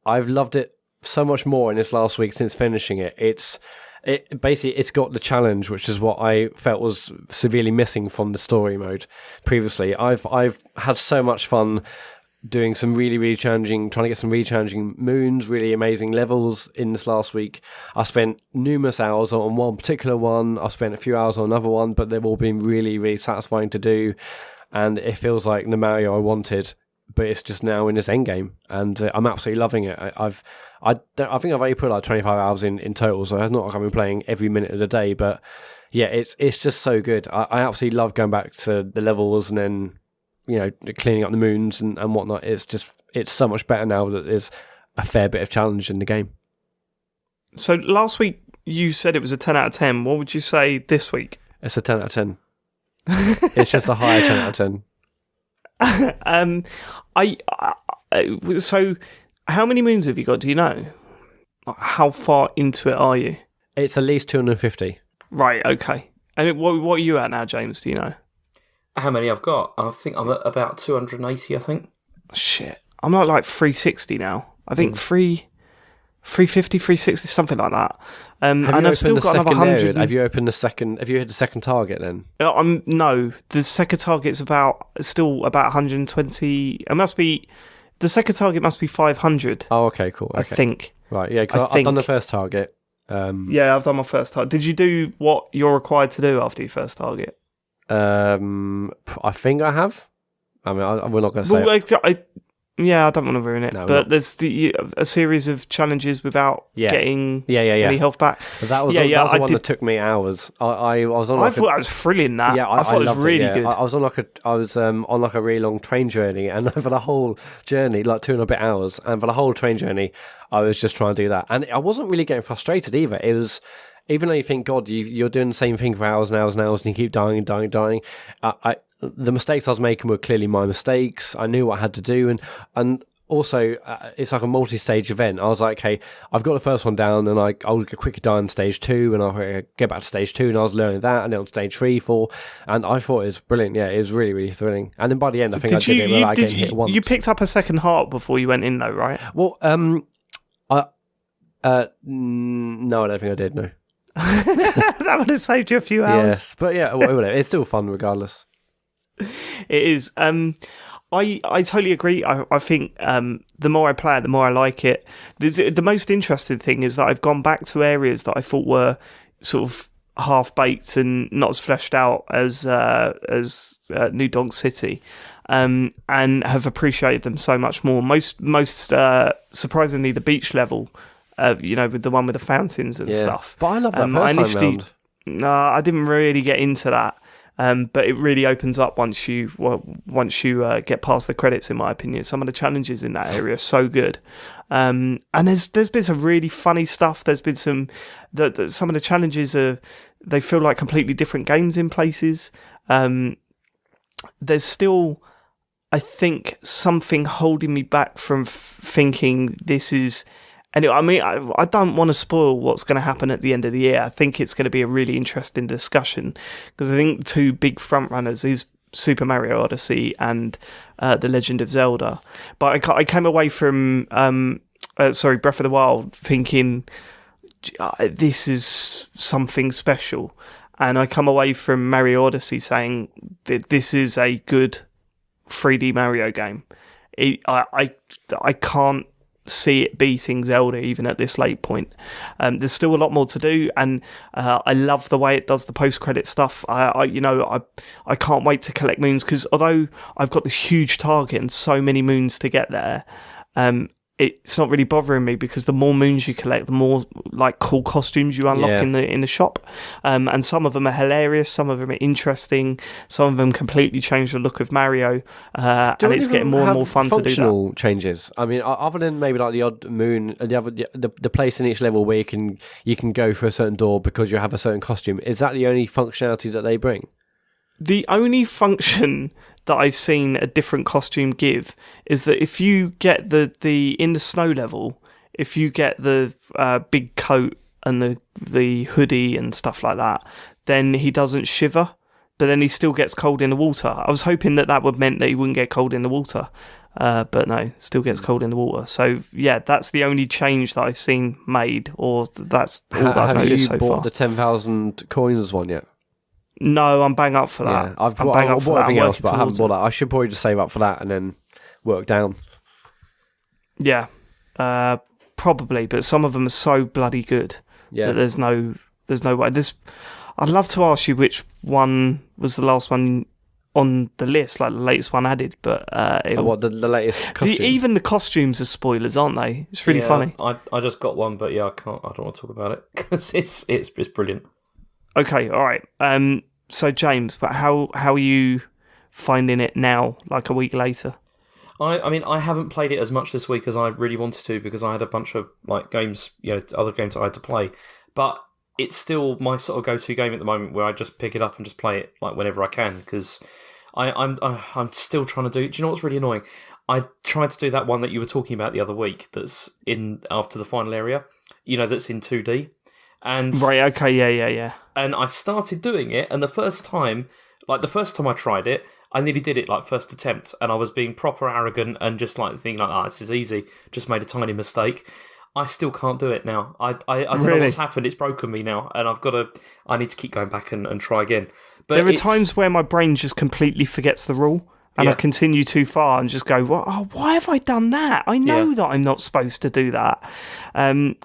I've loved it so much more in this last week since finishing it. It's got the challenge, which is what I felt was severely missing from the story mode previously. I've had so much fun doing some really, really trying to get some really challenging moons, really amazing levels in this last week. I spent numerous hours on one particular one. I spent a few hours on another one, but they've all been really, really satisfying to do. And it feels like the Mario I wanted, but it's just now in this end game, and I'm absolutely loving it. I think I've only put like 25 hours in total, so it's not like I've been playing every minute of the day. But yeah, it's just so good. I absolutely love going back to the levels and then cleaning up the moons and whatnot. It's so much better now that there's a fair bit of challenge in the game. So last week you said it was a 10 out of 10. What would you say this week? It's a 10 out of 10. It's just a higher 10 out of 10. So how many moons have you got? Do you know? How far into it are you? It's at least 250. Right. Okay. And what are you at now, James? Do you know? How many I've got? I think I'm at about 280. I think. Shit, I'm at like 360 now. I think 350, 360, something like that. Have and you I've still opened the got another second 100. area? Have you opened the second? Have you hit the second target then? No, the second target's still about 120. It must be the second target must be 500. Oh, okay, cool. Okay. I think. Right, yeah, because I've done the first target. Yeah, I've done my first target. Did you do what you're required to do after your first target? I think I have. I mean, we're not going to say. Well, I don't want to ruin it, No, but there's a series of challenges without getting any health back. But that was the one that took me hours. I was on. I thought that was thrilling. That I thought it was really good. I was on a really long train journey, and for the whole journey, like 2 and a bit hours, and for the whole train journey, I was just trying to do that, and I wasn't really getting frustrated either. It was. Even though you think, God, you're doing the same thing for hours and hours and hours, and you keep dying and dying and dying, the mistakes I was making were clearly my mistakes. I knew what I had to do, and also it's like a multi-stage event. I was like, okay, I've got the first one down, and I'll quickly die on stage 2, and I'll get back to stage 2, and I was learning that, and then on stage 3, 4, and I thought it was brilliant. Yeah, it was really, really thrilling. And then by the end, I think I did it without getting hit once. You picked up a second heart before you went in, though, right? Well, no, I don't think I did. No. That would have saved you a few hours. Yes, but yeah, whatever. It's still fun regardless. It is. I totally agree. I think the more I play it, the more I like it. The most interesting thing is that I've gone back to areas that I thought were sort of half baked and not as fleshed out as New Donk City, and have appreciated them so much more. Most surprisingly, the beach level. With the one with the fountains and stuff. But I love that first time round. No, I didn't really get into that. But it really opens up once you get past the credits. In my opinion, some of the challenges in that area are so good. And there's been some really funny stuff. There's been some of the challenges they feel like completely different games in places. There's still, I think, something holding me back from thinking this is. Anyway, I mean, I don't want to spoil what's going to happen at the end of the year. I think it's going to be a really interesting discussion because I think 2 big frontrunners is Super Mario Odyssey and The Legend of Zelda. But I came away from Breath of the Wild thinking this is something special, and I come away from Mario Odyssey saying that this is a good 3D Mario game. I can't see it beating Zelda even at this late point. There's still a lot more to do, and I love the way it does the post-credit stuff. I can't wait to collect moons, because although I've got this huge target and so many moons to get there, it's not really bothering me, because the more moons you collect, the more like cool costumes you unlock in the shop, and some of them are hilarious, some of them are interesting, some of them completely change the look of Mario, and it's getting more and more fun to do that. Functional changes. I mean, other than maybe like the odd moon, the place in each level where you can go for a certain door because you have a certain costume. Is that the only functionality that they bring? The only function that I've seen a different costume give is that if you get the in the snow level, if you get the big coat and the hoodie and stuff like that, then he doesn't shiver, but then he still gets cold in the water. I was hoping that would meant that he wouldn't get cold in the water, but no, still gets cold in the water. So yeah, that's the only change that I've seen made, or that's all that I've noticed so far. Have you bought the 10,000 coins one yet? No, I'm bang up for that. Yeah, I've bought everything else, but I haven't bought that. I should probably just save up for that and then work down. Yeah, probably. But some of them are so bloody good that there's no way. I'd love to ask you which one was the last one on the list, like the latest one added. But the latest costume? Even the costumes are spoilers, aren't they? It's really funny. I just got one, but yeah, I don't want to talk about it because it's brilliant. Okay, all right. So James, but how are you finding it now, like a week later? I mean, I haven't played it as much this week as I really wanted to, because I had a bunch of like games, other games I had to play. But it's still my sort of go-to game at the moment, where I just pick it up and just play it like whenever I can, because I'm still trying to do. Do you know what's really annoying? I tried to do that one that you were talking about the other week. That's in after the final area. That's in 2D. And right, okay, yeah. And I started doing it, and the first time I tried it, I nearly did it like first attempt, and I was being proper arrogant and just like thinking like, this is easy, just made a tiny mistake. I still can't do it now. I don't know Really? what's happened. It's broken me now, and I need to keep going back and try again. But There are times where my brain just completely forgets the rule, and I continue too far and just go, why have I done that? I know that I'm not supposed to do that.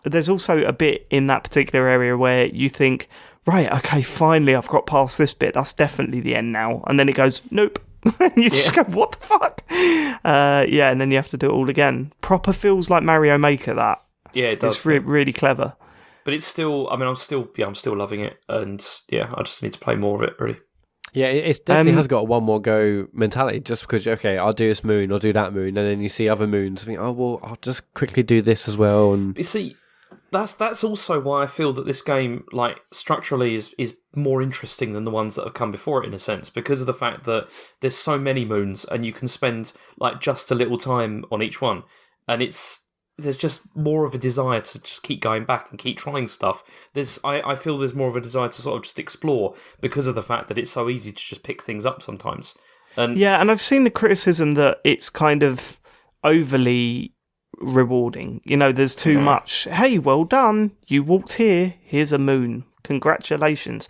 There's also a bit in that particular area where you think, right, okay, finally I've got past this bit. That's definitely the end now. And then it goes, nope. And you just go, what the fuck? And then you have to do it all again. Proper feels like Mario Maker, that. Yeah, it does. It's really clever. But it's still, I'm still loving it. And I just need to play more of it, really. Yeah, it definitely has got a one more go mentality, just because, okay, I'll do this moon, I'll do that moon, and then you see other moons, and think, oh, well, I'll just quickly do this as well. And you see, that's also why I feel that this game, like, structurally is more interesting than the ones that have come before it, in a sense, because of the fact that there's so many moons, and you can spend, like, just a little time on each one, and there's just more of a desire to just keep going back and keep trying stuff. I feel there's more of a desire to sort of just explore because of the fact that it's so easy to just pick things up sometimes. And I've seen the criticism that it's kind of overly rewarding. There's too much. Hey, well done. You walked here. Here's a moon. Congratulations.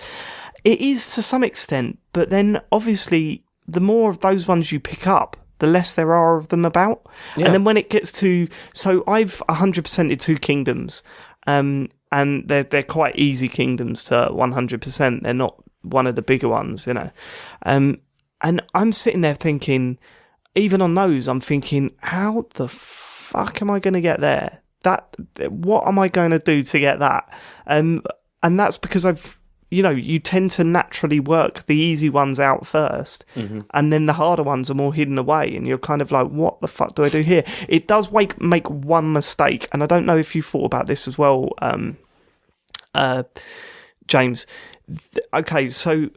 It is to some extent, but then obviously the more of those ones you pick up, the less there are of them about. Yeah. And then when it gets to... So I've 100%ed 2 kingdoms, and they're quite easy kingdoms to 100%. They're not one of the bigger ones, And I'm sitting there thinking, even on those, I'm thinking, how the fuck am I going to get there? What am I going to do to get that? And that's because you tend to naturally work the easy ones out first, and then the harder ones are more hidden away, and you're kind of like, what the fuck do I do here? It does make one mistake, and I don't know if you thought about this as well, James. Okay, so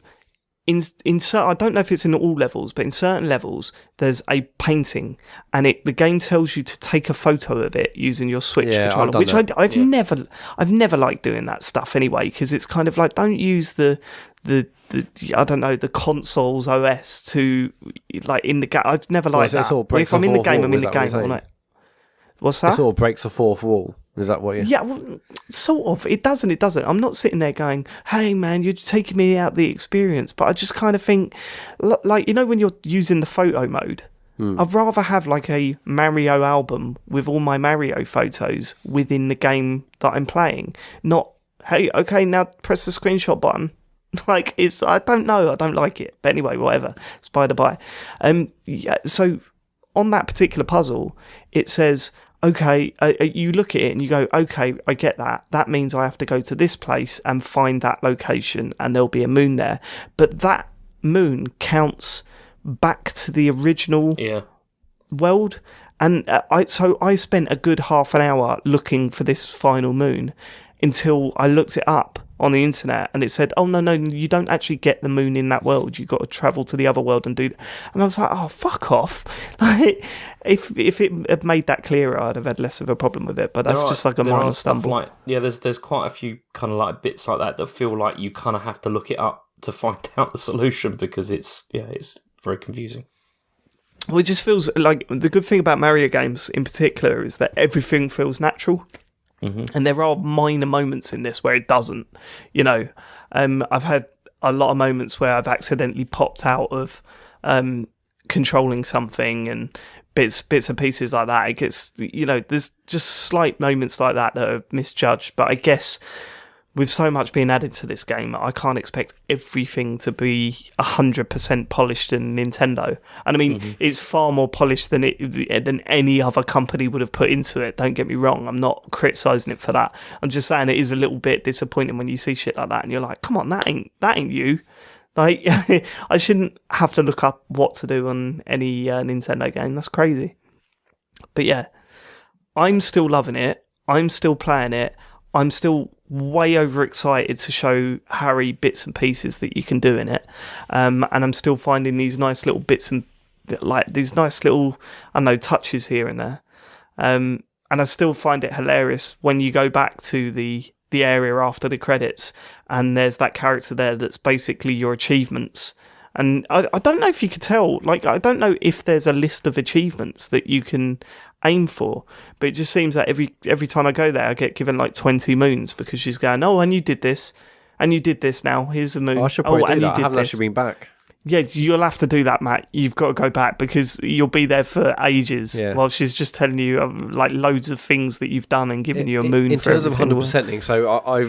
in certain, I don't know if it's in all levels, but in certain levels, there's a painting, and the game tells you to take a photo of it using your Switch controller, which I've never liked doing that stuff anyway, because it's kind of like, don't use the I don't know, the console's OS to, like, in the game. I've never liked that. If I'm in the game, I'm in the game. What's that? It sort of breaks the fourth wall. Is that what you... Yeah, well, sort of. It doesn't. I'm not sitting there going, hey, man, you're taking me out the experience. But I just kind of think, like, when you're using the photo mode, I'd rather have, like, a Mario album with all my Mario photos within the game that I'm playing. Not, hey, okay, now press the screenshot button. Like, I don't know. I don't like it. But anyway, whatever. It's by the by. So on that particular puzzle, it says... Okay, you look at it and you go, okay, I get that. That means I have to go to this place and find that location, and there'll be a moon there. But that moon counts back to the original world. And I spent a good half an hour looking for this final moon until I looked it up on the internet, and it said, oh, no, you don't actually get the moon in that world. You've got to travel to the other world and do that. And I was like, oh, fuck off. Like, if it had made that clearer, I'd have had less of a problem with it. But that's just like a minor stumble. There's quite a few kind of like bits like that feel like you kind of have to look it up to find out the solution, because it's very confusing. Well, it just feels like the good thing about Mario games in particular is that everything feels natural. And there are minor moments in this where it doesn't. I've had a lot of moments where I've accidentally popped out of controlling something, and bits and pieces like that. It gets, there's just slight moments like that are misjudged. But I guess with so much being added to this game, I can't expect everything to be 100% polished in Nintendo. And I mean, it's far more polished than any other company would have put into it. Don't get me wrong. I'm not criticising it for that. I'm just saying it is a little bit disappointing when you see shit like that and you're like, come on, that ain't you. Like, I shouldn't have to look up what to do on any Nintendo game. That's crazy. But yeah, I'm still loving it. I'm still playing it. I'm still way overexcited to show Harry bits and pieces that you can do in it. And I'm still finding these nice little bits and, like, these nice little, I don't know, touches here and there. And I still find it hilarious when you go back to the area after the credits and there's that character there that's basically your achievements. And I don't know if you could tell, like, I don't know if there's a list of achievements that you can aim for. But it just seems that every time I go there, I get given like 20 moons because she's going, oh, and you did this, and you did this now. Here's a moon. I should probably and do you that. I did haven't this. actually been back. Yeah, you'll have to do that, Matt. You've got to go back because you'll be there for ages Yeah. while she's just telling you like loads of things that you've done and giving you a moon in for terms of every single one. 100%ing. So I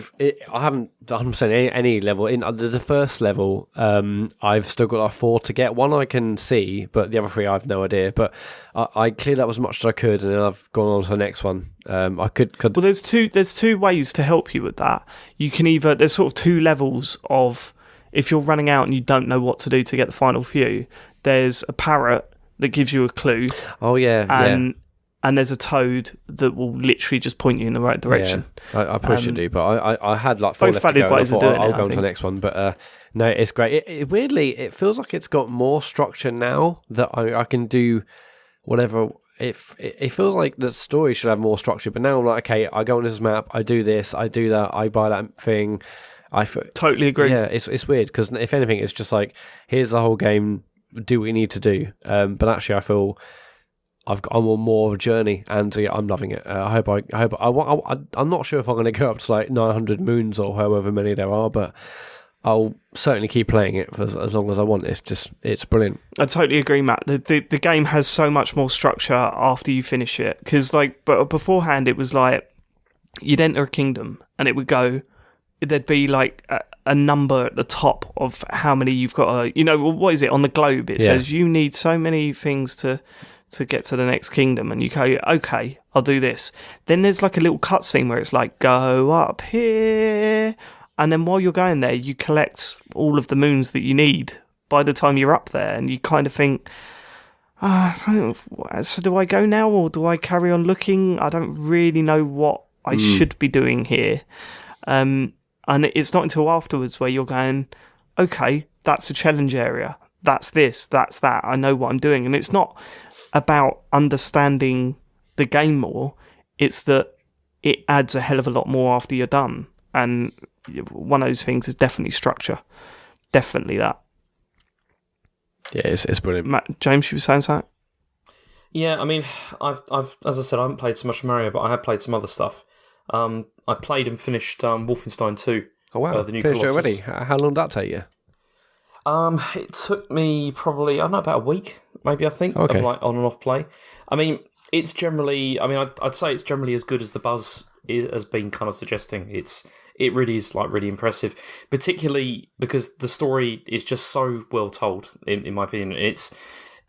haven't done 100% any level. In the first level, I've still got like 4 to get. One I can see, but the other 3 I have no idea. But I cleared up as much as I could, and then I've gone on to the next one. I could. Well, there's two ways to help you with that. You can either there's sort of 2 levels of. If you're running out and you don't know what to do to get the final few, there's a parrot that gives you a clue. Oh, yeah. And there's a toad that will literally just point you in the right direction. Yeah. I probably should do, but I had like 4 both left to go. valid ways of doing I'll it, go on to the next one. But no, it's great. Weirdly, it feels like it's got more structure now that I can do whatever. It feels like the story should have more structure, but now I'm like, okay, I go on this map, I do this, I do that, I buy that thing. Totally agree. Yeah, it's weird because if anything, it's just like here's the whole game. Do what you need to do. But actually, I feel I'm on more of a journey, and I'm loving it. I'm not sure if I'm going to go up to like 900 moons or however many there are, but I'll certainly keep playing it for as long as I want. It's brilliant. I totally agree, Matt. The game has so much more structure after you finish it because but beforehand it was like you'd enter a kingdom and it would go. There'd be like a number at the top of how many you've got. What is it on the globe? It says you need so many things to get to the next kingdom, and you go, okay, I'll do this. Then there's like a little cutscene where it's like, go up here, and then while you're going there, you collect all of the moons that you need. By the time you're up there, and you kind of think, so do I go now or do I carry on looking? I don't really know what I should be doing here. And it's not until afterwards where you're going, okay, that's a challenge area. That's this, that's that. I know what I'm doing. And it's not about understanding the game more. It's that it adds a hell of a lot more after you're done. And one of those things is definitely structure. Definitely that. Yeah, it's brilliant. Matt, James, you were saying something? Yeah, I mean, I've as I said, I haven't played so much Mario, but I have played some other stuff. I played and finished Wolfenstein 2. Oh wow, the new finished it Colossus. already? How long did that take you? It took me probably, I don't know, about a week, maybe, I think, Okay. of like on and off play. I mean, it's generally, I'd say it's generally as good as the buzz has been kind of suggesting. It really is like really impressive, particularly because the story is just so well told, in my opinion. As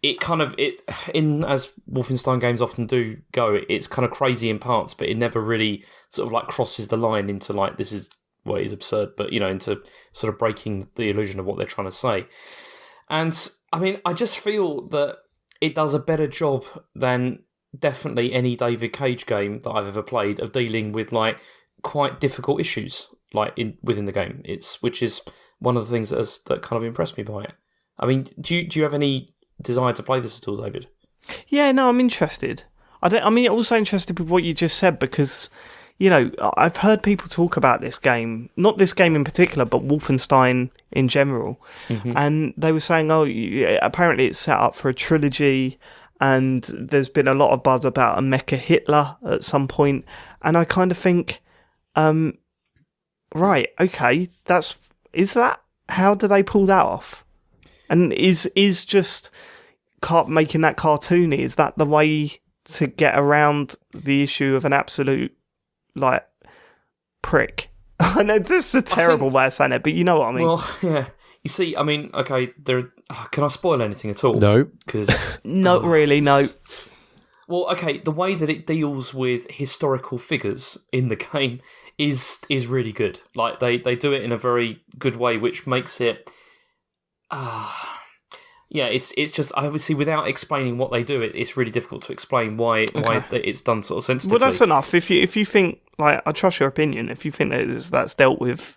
Wolfenstein games often do go, it's kind of crazy in parts, but it never really sort of like crosses the line into like, this is what is absurd, but into sort of breaking the illusion of what they're trying to say. And I mean, I just feel that it does a better job than definitely any David Cage game that I've ever played of dealing with like quite difficult issues like within the game. Which is one of the things that kind of impressed me by it. I mean, do you have any desire to play this at all, David? Yeah, no, I'm interested. Also interested with what you just said because, I've heard people talk about this game, not this game in particular, but Wolfenstein in general. Mm-hmm. And they were saying, apparently it's set up for a trilogy, and there's been a lot of buzz about a Mecha Hitler at some point. And I kind of think, right, okay, how do they pull that off? And is just making that cartoony, is that the way to get around the issue of an absolute, like, prick? I know this is a terrible way of saying it, but you know what I mean. Well, yeah. You see, I mean, okay, can I spoil anything at all? No. Because not really, no. Well, okay, the way that it deals with historical figures in the game is really good. Like, they do it in a very good way, which makes it... it's just, obviously, without explaining what they do, it's really difficult to explain why it's done sort of sensitively. Well, that's enough. If you think, like, I trust your opinion. If you think that that's dealt with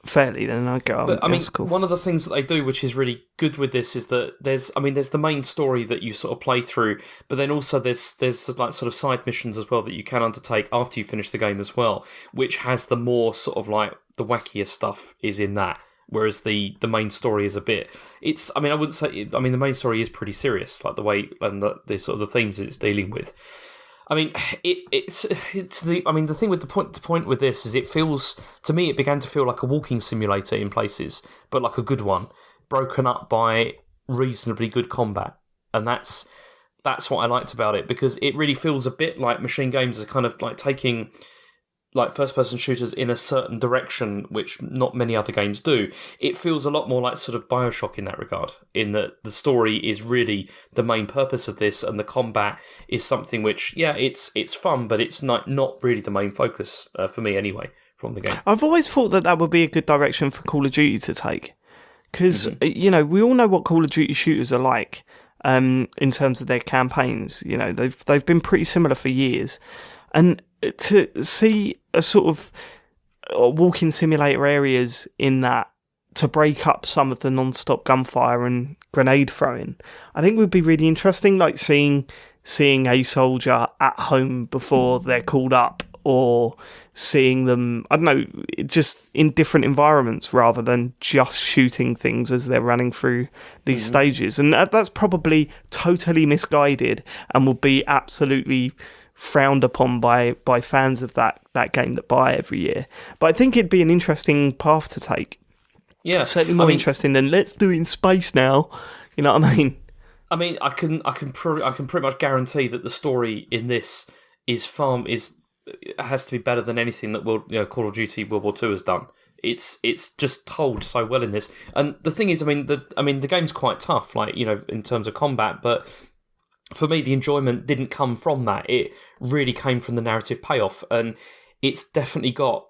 fairly, then I go. But I mean, cool. One of the things that they do, which is really good with this, is that there's the main story that you sort of play through, but then also there's like sort of side missions as well that you can undertake after you finish the game as well, which has the more sort of like the wackier stuff is in that. whereas the main story is a bit. It's. I mean, I wouldn't say. I mean, the main story is pretty serious, like the way and the sort of the themes it's dealing with. I mean, it's the. I mean, the thing with the point with this is it feels to me it began to feel like a walking simulator in places, but like a good one, broken up by reasonably good combat, and that's what I liked about it, because it really feels a bit like Machine Games are kind of like taking like first-person shooters in a certain direction, which not many other games do. It feels a lot more like sort of BioShock in that regard, in that the story is really the main purpose of this, and the combat is something which, yeah, it's fun, but it's not really the main focus for me anyway from the game. I've always thought that would be a good direction for Call of Duty to take, because you know, we all know what Call of Duty shooters are like in terms of their campaigns. You know, they've been pretty similar for years, and to see a sort of walking simulator areas in that, to break up some of the non-stop gunfire and grenade throwing, I think would be really interesting, like seeing a soldier at home before they're called up, or seeing them, I don't know, just in different environments rather than just shooting things as they're running through these stages. And that's probably totally misguided and will be absolutely frowned upon by fans of that game that buy every year. But I think it'd be an interesting path to take. Yeah, certainly more interesting than let's do it in space now. You know what I mean? I mean, I can pretty much guarantee that the story in this has to be better than anything that Call of Duty World War II has done. It's just told so well in this. And the thing is, the game's quite tough, like, you know, in terms of combat, but for me, the enjoyment didn't come from that. It really came from the narrative payoff, and it's definitely got,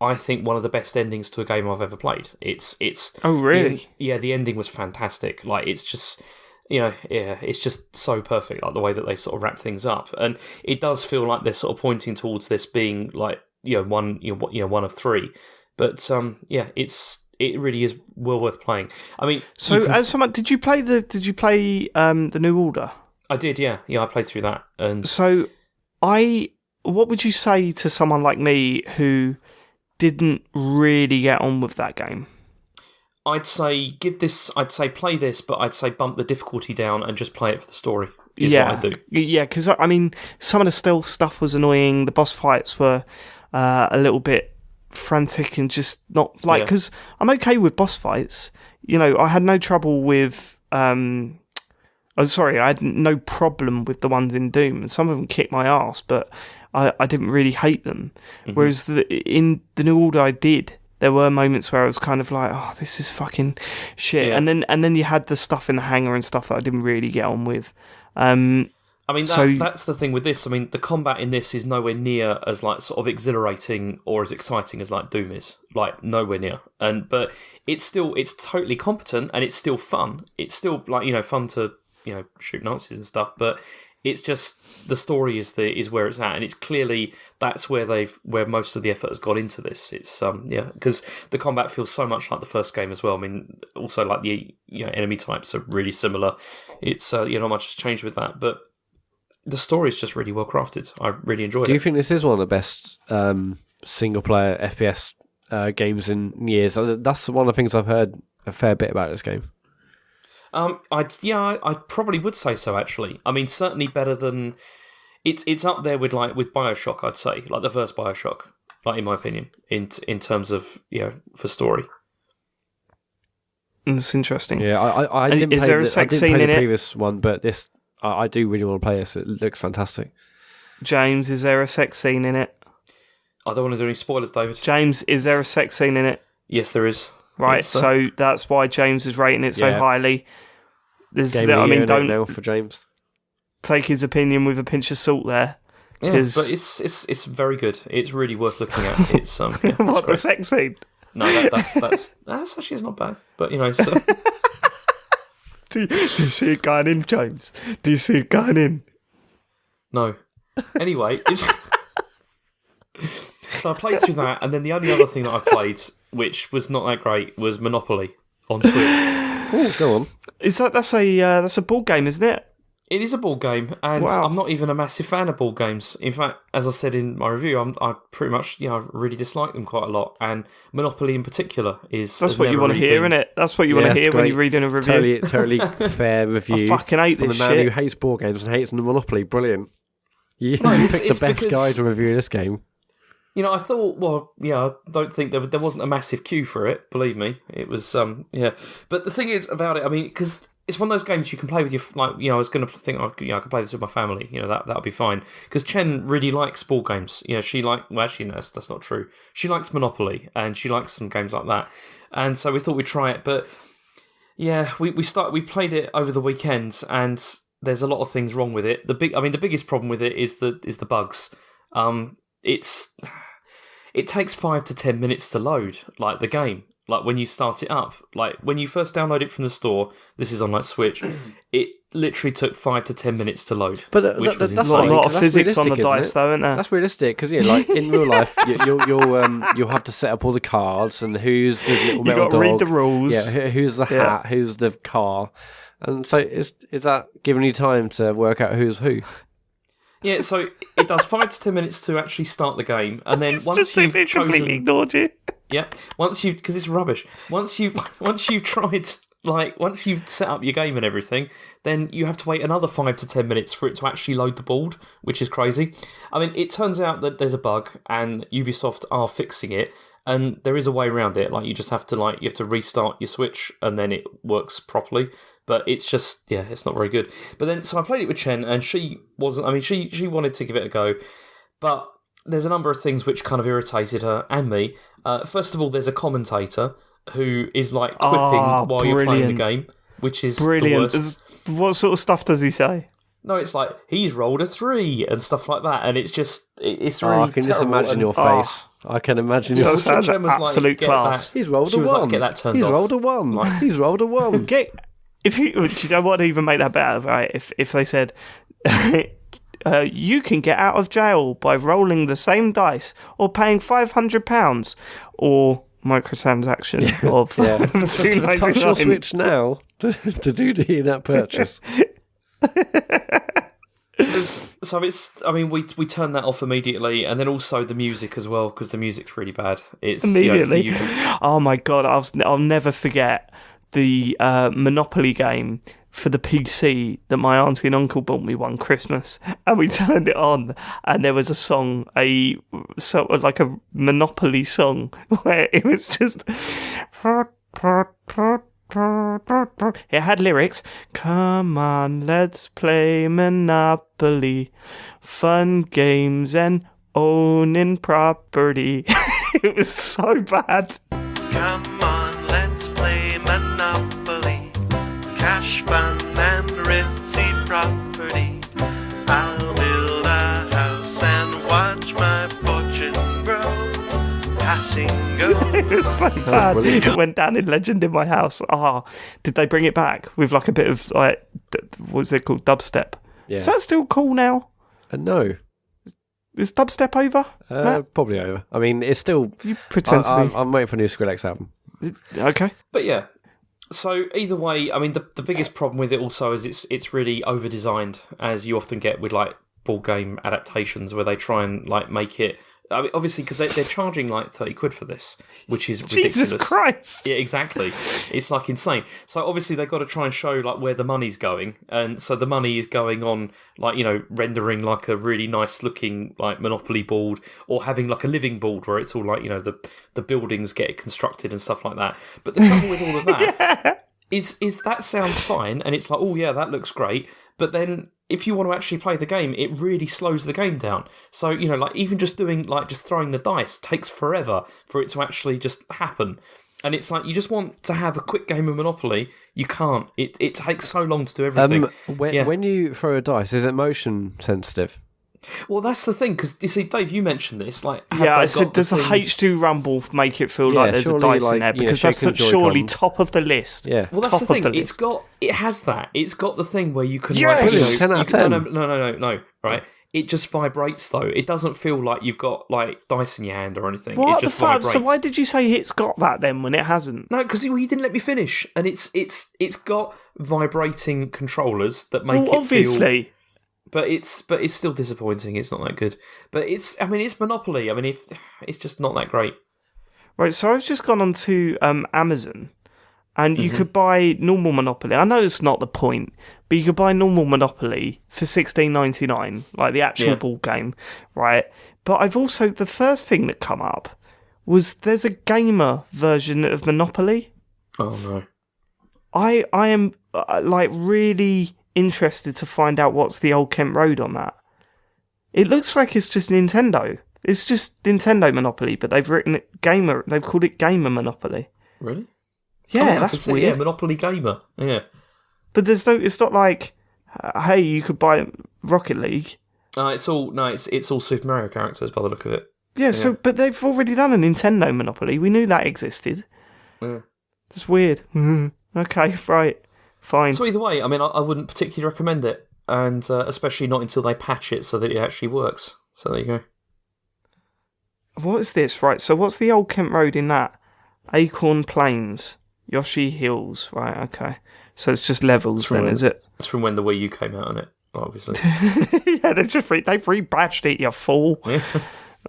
I think, one of the best endings to a game I've ever played. It's oh really? The ending was fantastic. Like, it's just, you know, yeah, it's just so perfect, like the way that they sort of wrap things up, and it does feel like they're sort of pointing towards this being like, one of three. But yeah, it really is well worth playing. I mean, so as someone, did you play the New Order? I did, yeah. I played through that, and so what would you say to someone like me who didn't really get on with that game? I'd say play this, but I'd say bump the difficulty down and just play it for the story. What I do. Yeah, because I mean, some of the stealth stuff was annoying. The boss fights were a little bit frantic and just not like, because I'm okay with boss fights. You know, I had no trouble with. I had no problem with the ones in Doom, and some of them kicked my ass, but I didn't really hate them. Whereas in the New Order, I did. There were moments where I was kind of like, oh, this is fucking shit. Yeah. And then you had the stuff in the hangar and stuff that I didn't really get on with. That's the thing with this. I mean, the combat in this is nowhere near as like sort of exhilarating or as exciting as like Doom is. Like, nowhere near. But it's totally competent, and it's still fun. It's still like, you know, fun to, you know, shoot Nazis and stuff, but it's just the story is where it's at, and it's clearly that's where most of the effort has gone into this. It's because the combat feels so much like the first game as well. I mean, also like the enemy types are really similar. It's not much has changed with that, but the story is just really well crafted. I really enjoyed it. Do you think this is one of the best single player FPS games in years? That's one of the things I've heard a fair bit about this game. I probably would say so, actually. I mean, certainly better than it's up there with BioShock, I'd say, like the first BioShock, like, in my opinion, in terms of, for story. That's interesting. Yeah, I didn't play the previous one, but this I do really want to play this. It looks fantastic. James, is there a sex scene in it? I don't want to do any spoilers, David. James, is there a sex scene in it? Yes, there is. Right, yes, so that's why James is rating it so highly. Don't now for James. Take his opinion with a pinch of salt there. Yeah, but it's very good. It's really worth looking at. It's what, the sex scene? No, that's actually not bad. But So. Do you see it going in, James? Do you see it going in? No. Anyway, so I played through that, and then the only other thing that I played, which was not that great, was Monopoly on Switch. Oh, go on. That's a board game, isn't it? It is a board game, and Wow. I'm not even a massive fan of board games. In fact, as I said in my review, I pretty much, I really dislike them quite a lot, and Monopoly in particular is. That's what you want to hear, isn't it? That's what you want to hear when you're reading a review. Totally fair review. I fucking hate from this the man shit. who hates board games and hates Monopoly. Brilliant. You it's picked the best because- guy to review this game. I thought, I don't think there wasn't a massive queue for it. Believe me, it was, But the thing is about it, because it's one of those games you can play with your, I was going to think, I could play this with my family. That'll be fine. Because Chen really likes board games. Actually, no, that's not true. She likes Monopoly and she likes some games like that. And so we thought we'd try it. But yeah, we played it over the weekends, and there's a lot of things wrong with it. The biggest problem with it is the bugs. It takes 5 to 10 minutes to load, like the game. Like when you start it up, like when you first download it from the store, this is on like Switch, it literally took 5 to 10 minutes to load. But which was that's A insane. lot of That's physics on the realistic, dice, isn't it? though, isn't there? That's realistic because like in real life, you'll have to set up all the cards and who's the little You metal got to dog. read the rules. Yeah, who's the hat? Who's the car? And so is that giving you time to work out who's who? Yeah, so it does 5 to 10 minutes to actually start the game, and then It's once just you've completely chosen, ignored you. yeah, because it's rubbish. Once you've tried, once you've set up your game and everything, then you have to wait another 5 to 10 minutes for it to actually load the board, which is crazy. It turns out that there's a bug, and Ubisoft are fixing it, and there is a way around it. You just have to you have to restart your Switch, and then it works properly. But it's just, it's not very good. But then, so I played it with Chen, and she wasn't. she wanted to give it a go, but there's a number of things which kind of irritated her and me. First of all, there's a commentator who is quipping while you're playing the game, which is Brilliant. the worst. What sort of stuff does he say? No, it's like he's rolled a 3 and stuff like that, and it's just it's really. I can just terrible. imagine And your face. I can imagine your That face. sounds Chen was like, absolute "Get class. that." He's rolled She a was 1. like, "Get that turned He's off." rolled a 1. He's rolled a 1. If you, do you know what would even make that better, right? If they said, you can get out of jail by rolling the same dice or paying £500 or microtransaction of Touch your £2.99. Switch now to do the in-app purchase. So it's. We turned that off immediately, and then also the music as well, because the music's really bad. It's Immediately. It's the usual. Oh my god, I'll never forget the Monopoly game for the PC that my auntie and uncle bought me one Christmas, and we turned it on, and there was a song, a Monopoly song, where it was just. It had lyrics. Come on, let's play Monopoly. Fun games and owning property. It was so bad. Come on, let's play Monopoly. Cash, fun, and ritzy property. I'll build a house and watch my fortune grow. Passing go. It was so bad. brilliant. It went down in legend in my house. Did they bring it back with a bit of what's it called, dubstep? Yeah. Is that still cool now? No. Is dubstep over? Matt? Probably over. It's still. You pretend to be. I'm waiting for a new Skrillex album. Okay. But yeah. So either way, the biggest problem with it also is it's really over designed, as you often get with board game adaptations, where they try and make it. Obviously, because they're charging £30 for this, which is ridiculous. Jesus Christ. Yeah, exactly. It's insane. So obviously they've got to try and show where the money's going, and so the money is going on rendering a really nice looking Monopoly board, or having a living board where it's all the buildings get constructed and stuff like that. But the trouble with all of that is that sounds fine, and it's that looks great, but then if you want to actually play the game, it really slows the game down. So, even just doing, just throwing the dice takes forever for it to actually just happen. And it's you just want to have a quick game of Monopoly. You can't. It takes so long to do everything. When you throw a dice, is it motion sensitive? Well, that's the thing, because, you see, Dave, you mentioned this. I said, does the H2 Rumble make it feel like there's a surely, dice in there? Because that's surely top of the list. Yeah. Well, that's top the thing. of the list. It has that. It's got the thing where you can. Yes! Brilliant, 10 out of 10. No. Right. It just vibrates, though. It doesn't feel like you've got, like, dice in your hand or anything. What it just the fuck? vibrates. So why did you say it's got that then when it hasn't? No, because you didn't let me finish. And it's got vibrating controllers that make it obviously. feel... But it's still disappointing. It's not that good. But it's Monopoly. I mean, it's just not that great. Right, so I've just gone on to Amazon, and you could buy normal Monopoly. I know it's not the point, but you could buy normal Monopoly for $16.99, like the actual board game, right? But I've also, the first thing that come up was there's a gamer version of Monopoly. Oh no! I am like really interested to find out what's the old Kent Road on that. It looks like it's just Nintendo. It's just Nintendo Monopoly, but they've written it gamer. They've called it Gamer Monopoly. Really? Yeah, that's weird. Yeah, Monopoly Gamer. Yeah. But there's no. It's not like, hey, you could buy Rocket League. It's all Super Mario characters by the look of it. Yeah. So, but they've already done a Nintendo Monopoly. We knew that existed. Yeah. That's weird. Okay, right, fine. So either way, I mean, I wouldn't particularly recommend it, and especially not until they patch it so that it actually works. So there you go. What is this? Right. So what's the old Kent Road in that? Acorn Plains, Yoshi Hills. Right. Okay. So it's just levels then, is it? It's from when the Wii U came out on it, obviously. Yeah, they've rebadged it, you fool. Yeah.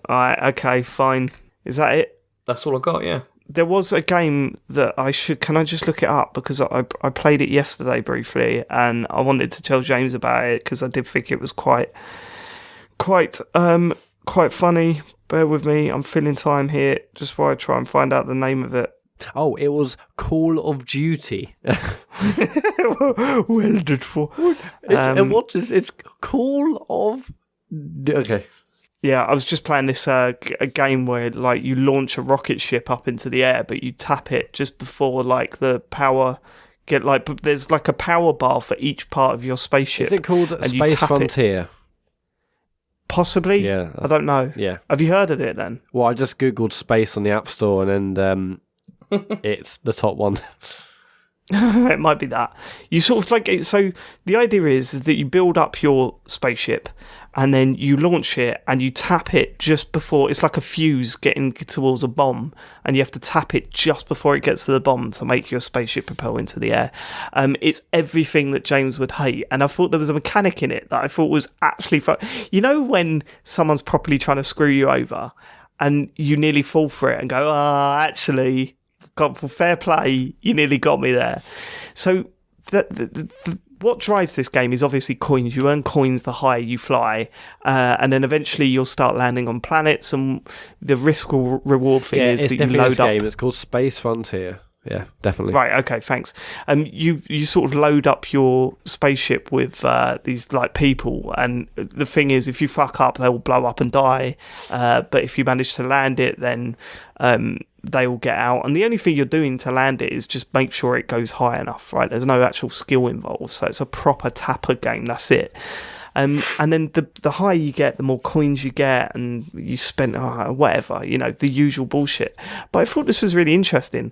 Alright, okay, fine. Is that it? That's all I got, yeah. There was a game that can I just look it up? Because I played it yesterday briefly, and I wanted to tell James about it, because I did think it was quite funny. Bear with me, I'm filling time here, just while I try and find out the name of it. Oh, it was Call of Duty. Well done for. It's Call of... Okay. Yeah, I was just playing this a game where like you launch a rocket ship up into the air, but you tap it just before like the power but there's like a power bar for each part of your spaceship. Is it called Space Frontier? Possibly. Yeah, I don't know. Yeah. Have you heard of it then? Well, I just googled space on the App Store, and then it's the top one. It might be that. You sort of like it. So the idea is that you build up your spaceship, and then you launch it, and you tap it just before. It's like a fuse getting towards a bomb, and you have to tap it just before it gets to the bomb to make your spaceship propel into the air. It's everything that James would hate, and I thought there was a mechanic in it that I thought was actually fun. You know when someone's properly trying to screw you over, and you nearly fall for it and go, actually, got for fair play, you nearly got me there. So what drives this game is obviously coins. You earn coins the higher you fly, and then eventually you'll start landing on planets, and the risk or reward thing is that you load up. It's called Space Frontier. Yeah, definitely. Right, okay, thanks. You sort of load up your spaceship with these like people, and the thing is, if you fuck up, they'll blow up and die. But if you manage to land it, then they will get out. And the only thing you're doing to land it is just make sure it goes high enough, right? There's no actual skill involved, so it's a proper tapper game. That's it. And then the higher you get, the more coins you get, and you spend whatever, the usual bullshit. But I thought this was really interesting.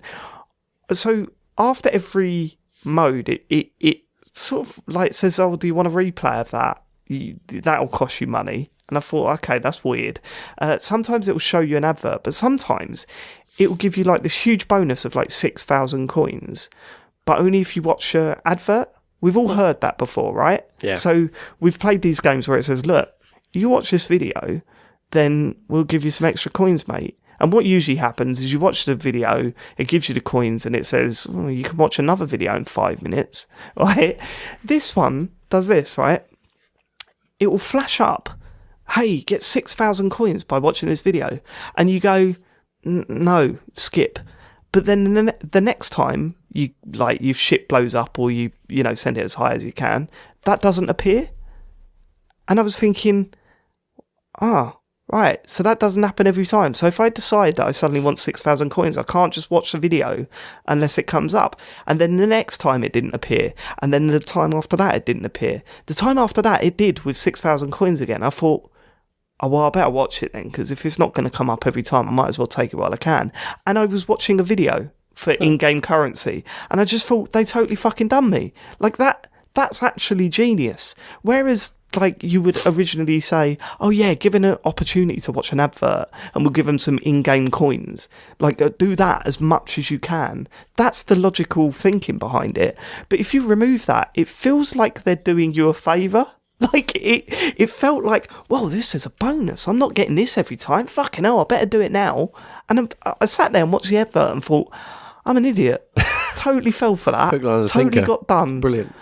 So after every mode, it sort of like says, "Oh, do you want a replay of that? That'll cost you money." And I thought, okay, that's weird. Sometimes it will show you an advert, but sometimes it will give you like this huge bonus of like 6,000 coins, but only if you watch an advert. We've all heard that before, right? Yeah. So we've played these games where it says, "Look, you watch this video, then we'll give you some extra coins, mate." And what usually happens is you watch the video, it gives you the coins, and it says, you can watch another video in 5 minutes, right? This one does this, right? It will flash up, "Hey, get 6,000 coins by watching this video." And you go, "No, skip." But then the next time your ship blows up, or you send it as high as you can, that doesn't appear. And I was thinking, right, so that doesn't happen every time. So if I decide that I suddenly want 6,000 coins, I can't just watch the video unless it comes up. And then the next time it didn't appear. And then the time after that it didn't appear. The time after that it did with 6,000 coins again. I thought, I better watch it then, because if it's not going to come up every time, I might as well take it while I can. And I was watching a video for in-game currency, and I just thought they totally fucking done me. Like that That's actually genius. Whereas, like, you would originally say, oh yeah, give an opportunity to watch an advert and we'll give them some in-game coins. Like, do that as much as you can. That's the logical thinking behind it. But if you remove that, it feels like they're doing you a favour. Like, it felt like, well, this is a bonus. I'm not getting this every time. Fucking hell, I better do it now. And I sat there and watched the advert and thought, I'm an idiot. Totally fell for that. Totally got done. Brilliant.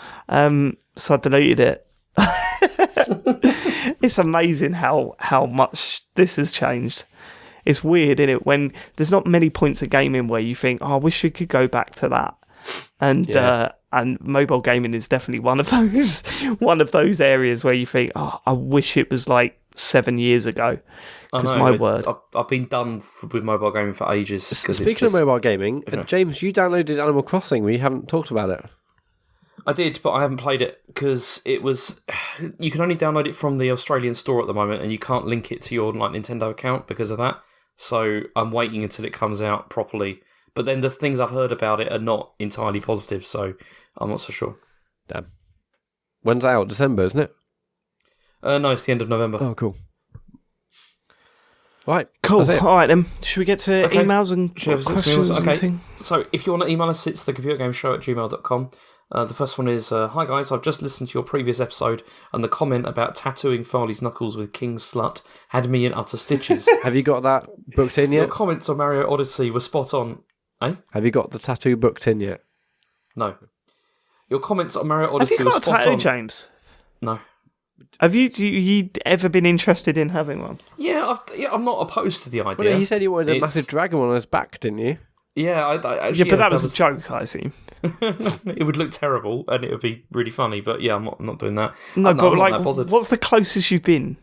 So I deleted it. It's amazing how much this has changed. It's weird, isn't it? When there's not many points of gaming where you think, oh, I wish we could go back to that. And mobile gaming is definitely one of those areas where you think, oh, I wish it was like 7 years ago. Because my word, I've been done with mobile gaming for ages. Speaking of mobile gaming, James, you downloaded Animal Crossing. We haven't talked about it. I did, but I haven't played it because you can only download it from the Australian store at the moment, and you can't link it to your Nintendo account because of that. So I'm waiting until it comes out properly. But then the things I've heard about it are not entirely positive, so I'm not so sure. Damn. When's it out? December, isn't it? No, it's the end of November. Oh, cool. Right. Cool. All right, then. Should we get to emails and questions? Okay. So if you want to email us, it's thecomputergameshow@gmail.com. The first one is, hi guys, I've just listened to your previous episode and the comment about tattooing Farley's knuckles with King's Slut had me in utter stitches. Have you got that booked in yet? Your comments on Mario Odyssey were spot on. Eh? Have you got the tattoo booked in yet? No. Your comments on Mario Odyssey were spot on. Have you got a tattoo, James? No. Have you ever been interested in having one? Yeah, I'm not opposed to the idea. Well, he said he wanted a massive dragon on his back, didn't you? Yeah, actually, but that was a joke, I assume. It would look terrible, and it would be really funny. But yeah, I'm not doing that. No, but like, what's the closest you've been?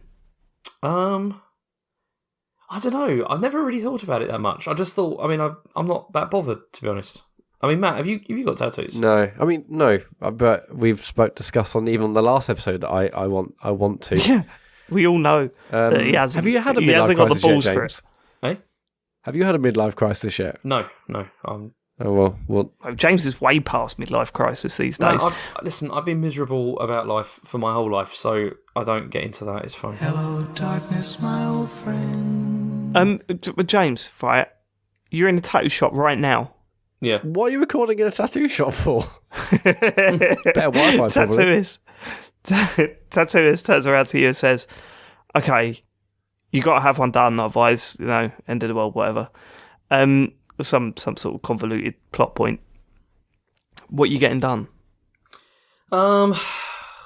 I don't know. I've never really thought about it that much. I just thought. I mean, I'm not that bothered, to be honest. I mean, Matt, have you got tattoos? No, I mean no. But we've discussed on even the last episode that I want to. Yeah, we all know that he hasn't. Have you had a midlife he hasn't got the balls yet, for it? Eh? Have you had a midlife crisis yet? No. Oh well. James is way past midlife crisis these days. Listen, I've been miserable about life for my whole life, so I don't get into that. It's fine. Hello, darkness, my old friend. James, right? You're in a tattoo shop right now. Yeah. What are you recording in a tattoo shop for? Better Wi-Fi, probably. Tattooist turns around to you and says, "Okay, you got to have one done, otherwise, end of the world, whatever." Some sort of convoluted plot point. What are you getting done?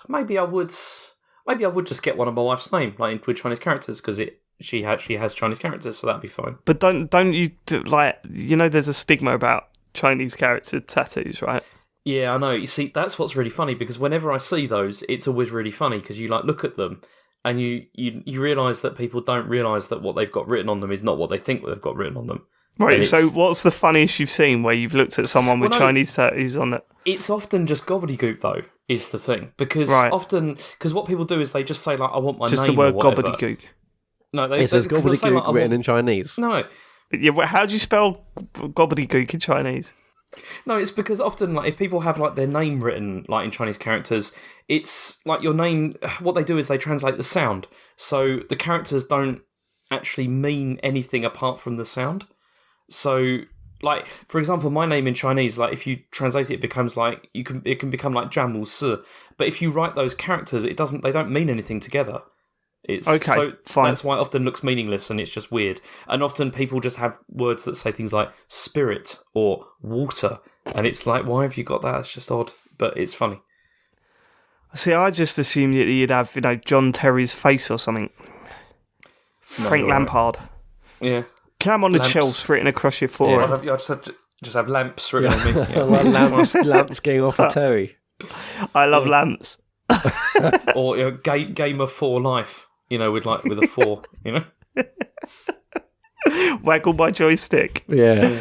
Maybe I would just get one of my wife's name, like with Chinese characters, because she actually has Chinese characters, so that'd be fine. But don't you there's a stigma about Chinese character tattoos, right? Yeah, I know. You see, that's what's really funny, because whenever I see those, it's always really funny, because you look at them and you realise that people don't realise that what they've got written on them is not what they think they've got written on them. Right, so what's the funniest you've seen where you've looked at someone with Chinese tattoos on it? It's often just gobbledygook, though, is the thing. Because what people do is they just say, I want my just name. Just the word or whatever. Gobbledygook. No, it says gobbledygook written in Chinese. No. Yeah, how do you spell gobbledygook in Chinese? No, it's because often, if people have their name written in Chinese characters, it's your name. What they do is they translate the sound, so the characters don't actually mean anything apart from the sound. So, for example, my name in Chinese, if you translate it, it becomes it can become like Jamu Si. But if you write those characters, they don't mean anything together. It's okay, so fine. That's why it often looks meaningless and it's just weird. And often people just have words that say things like spirit or water, and it's like, why have you got that? It's just odd, but it's funny. See, I just assumed that you'd have, John Terry's face or something. Frank Lampard. Yeah. Come on the Chelsea written across your forehead. Yeah, I just have lamps written on me. Yeah. lamps getting off of Terry. I love lamps. Or Gamer for Life, with a 4, Waggle my joystick. Yeah.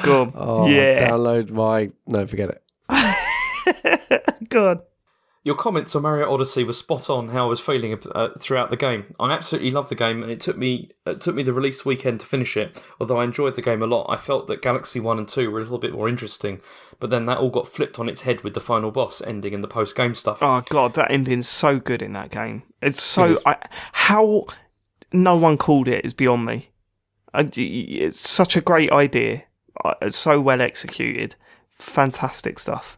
Go on. Oh, yeah. Download my... No, forget it. Go on. Your comments on Mario Odyssey were spot on how I was feeling throughout the game. I absolutely loved the game, and it took me the release weekend to finish it. Although I enjoyed the game a lot, I felt that Galaxy 1 and 2 were a little bit more interesting. But then that all got flipped on its head with the final boss ending and the post-game stuff. Oh god, that ending's so good in that game. It's so... how no one called it is beyond me. It's such a great idea. It's so well executed. Fantastic stuff.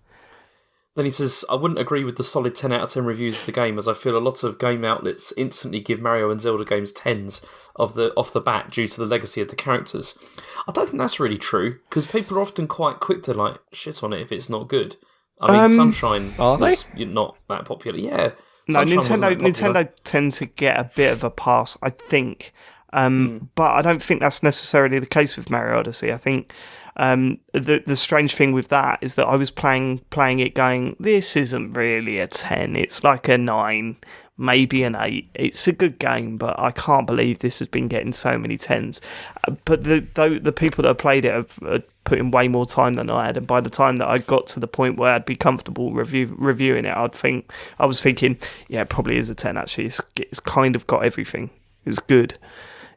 Then he says, I wouldn't agree with the solid 10 out of 10 reviews of the game, as I feel a lot of game outlets instantly give Mario and Zelda games 10s off the bat due to the legacy of the characters. I don't think that's really true, because people are often quite quick to shit on it if it's not good. I mean, Sunshine was not that popular. Yeah. No, Nintendo tend to get a bit of a pass, I think. But I don't think that's necessarily the case with Mario Odyssey. I think the strange thing with that is that I was playing it going, this isn't really a 10, it's like a 9, maybe an 8. It's a good game, but I can't believe this has been getting so many 10s. But the people that have played it have put in way more time than I had, and by the time that I got to the point where I'd be comfortable reviewing it, I was thinking, yeah, it probably is a 10 actually. It's kind of got everything. It's good.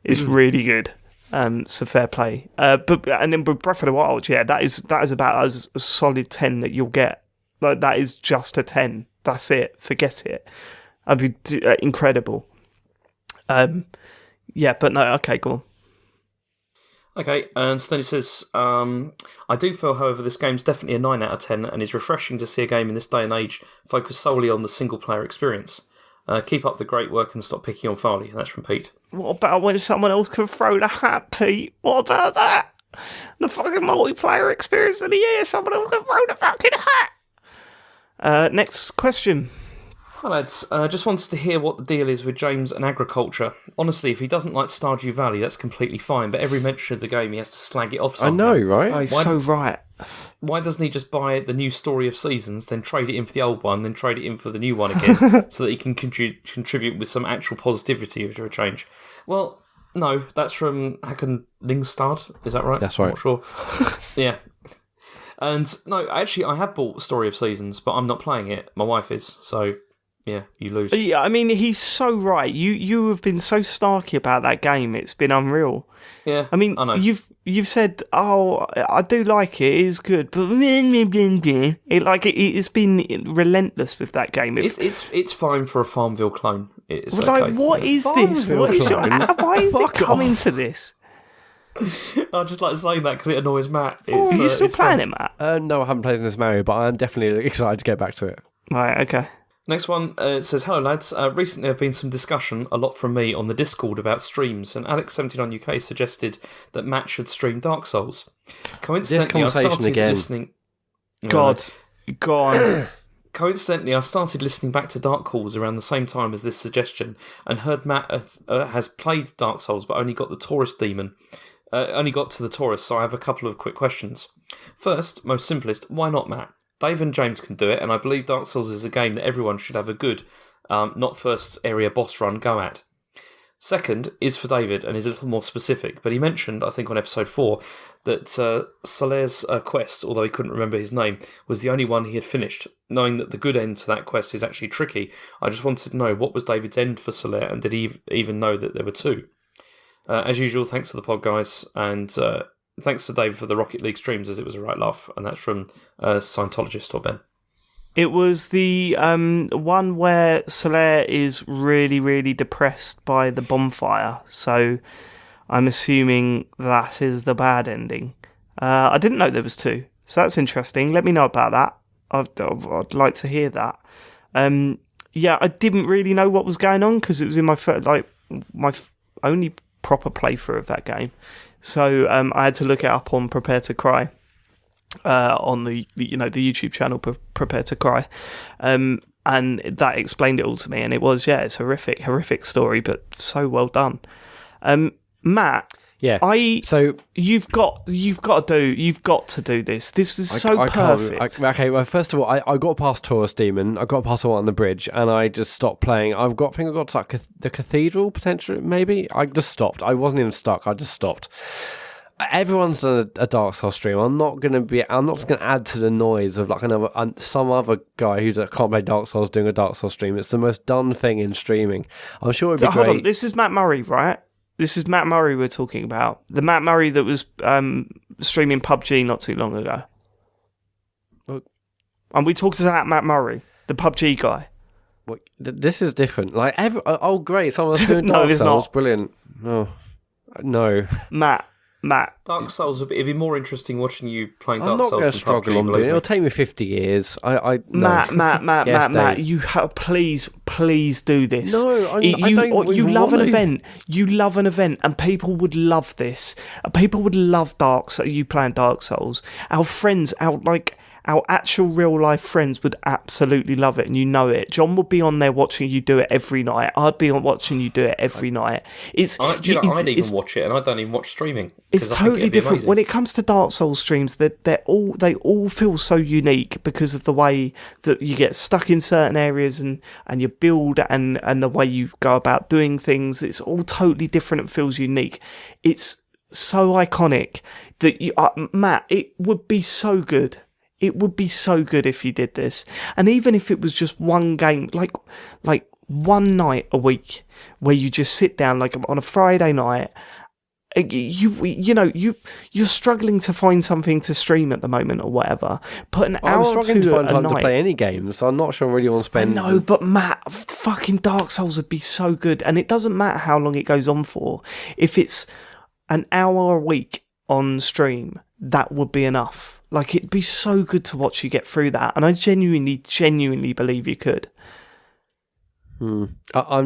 It's really good. So fair play. But then with Breath of the Wild, yeah, that is about as a solid 10 that you'll get. Like, that is just a 10. That's it. Forget it. I'd be incredible. Yeah, but no. Okay, go on. Okay, and so then he says, I do feel, however, this game's definitely a 9 out of 10, and is refreshing to see a game in this day and age focus solely on the single-player experience. Keep up the great work and stop picking on Farley. That's from Pete. What about when someone else can throw the hat, Pete? What about that? The fucking multiplayer experience of the year, someone else can throw the fucking hat. Next question. Hi lads, just wanted to hear what the deal is with James and agriculture. Honestly, if he doesn't like Stardew Valley, that's completely fine, but every mention of the game he has to slag it off somehow. I know, right? Oh, he's so right. Why doesn't he just buy the new Story of Seasons, then trade it in for the old one, then trade it in for the new one again, so that he can contribute with some actual positivity to a change? Well, no, that's from Hakan Lingstad, is that right? That's right. I'm not sure. Yeah. And no, actually, I have bought Story of Seasons, but I'm not playing it. My wife is, so... yeah, you lose. Yeah, I mean, he's so right. You have been so snarky about that game. It's been unreal. Yeah, I mean, I know. You've said, oh, I do like it. It's good, but it's been relentless with that game. It's fine for a Farmville clone. It's like, okay. what is this? What is why is it coming to this? I just like saying that because it annoys Matt. Are you still playing it, Matt? No, I haven't played this Mario, but I'm definitely excited to get back to it. Right, okay. Next one says, hello lads, recently there have been some discussion, a lot from me, on the Discord about streams, and Alex79UK suggested that Matt should stream Dark Souls. Coincidentally, I started listening... God, go on. Coincidentally, I started listening back to Dark Calls around the same time as this suggestion, and heard Matt has played Dark Souls, but only got the Taurus demon. Only got to the Taurus, so I have a couple of quick questions. First, most simplest, why not Matt? Dave and James can do it, and I believe Dark Souls is a game that everyone should have a good, not first area boss run, go at. Second is for David, and is a little more specific, but he mentioned, I think on episode 4, that Soler's quest, although he couldn't remember his name, was the only one he had finished. Knowing that the good end to that quest is actually tricky, I just wanted to know what was David's end for Soler, and did he even know that there were two? As usual, thanks to the pod guys, and... thanks to Dave for the Rocket League streams, as it was a right laugh, and that's from Scientologist or Ben. It was the one where Soler is really, really depressed by the bonfire, so I'm assuming that is the bad ending. I didn't know there was two, so that's interesting. Let me know about that. I'd like to hear that. Yeah, I didn't really know what was going on because it was in my only proper playthrough of that game. So I had to look it up on Prepare to Cry, on the YouTube channel Prepare to Cry, and that explained it all to me. And it was, yeah, it's horrific story, but so well done. Matt, yeah. You've got to do this. This is so perfect. Okay, well, first of all, I got past Taurus Demon. I got past the one on the bridge, and I just stopped playing. I think I got to the cathedral potentially. Maybe I just stopped. I wasn't even stuck. I just stopped. everyone's done a Dark Souls stream. I'm not just going to add to the noise of like some other guy who can't play Dark Souls doing a Dark Souls stream. It's the most done thing in streaming. I'm sure it'd be Hold great. on, this is Matt Murray, right? This is Matt Murray we're talking about. The Matt Murray that was streaming PUBG not too long ago. Well, and we talked about Matt Murray, the PUBG guy. Well, this is different. Like, great, someone's doing No, Dark it's Souls. not. Brilliant. Oh, no. Matt. Dark Souls, it'd be more interesting watching you playing I'm Dark not Souls going than to struggle PUBG, on doing believe it. me. It'll take me 50 years. No. Matt, Yes, Dave. you please do this. No, I you don't you even love an want to. event. You love an event, and people would love this. People would love you playing Dark Souls. Our friends, our actual real life friends would absolutely love it, and you know it. John would be on there watching you do it every night. I'd be on watching you do it every night. I'd even watch it, and I don't even watch streaming. It's totally different when it comes to Dark Souls streams. They all feel so unique because of the way that you get stuck in certain areas and you build and the way you go about doing things. It's all totally different and feels unique. It's so iconic that Matt, it would be so good. It would be so good if you did this, and even if it was just one game, like one night a week, where you just sit down, like on a Friday night. You're struggling to find something to stream at the moment or whatever. Put an hour or two to find a time night. to play any games, so I'm not sure I really want to spend. No, but Matt, fucking Dark Souls would be so good, and it doesn't matter how long it goes on for. If it's an hour a week on stream, that would be enough. Like, it'd be so good to watch you get through that, and I genuinely believe you could. I'm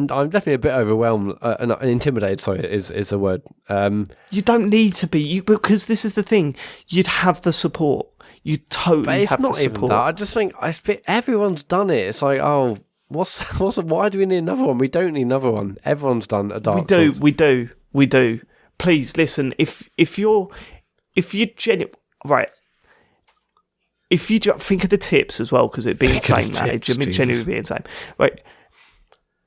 definitely a bit overwhelmed and intimidated. Sorry, is a word. You don't need to be, because this is the thing. You'd have the support. You totally But it's have not the support. even that. I just think everyone's done it. It's like, oh, why do we need another one? We don't need another one. Everyone's done a Dark Souls. We do. Please listen. If you think of the tips as well, because it'd be insane, Matt. Genuinely be insane. Right.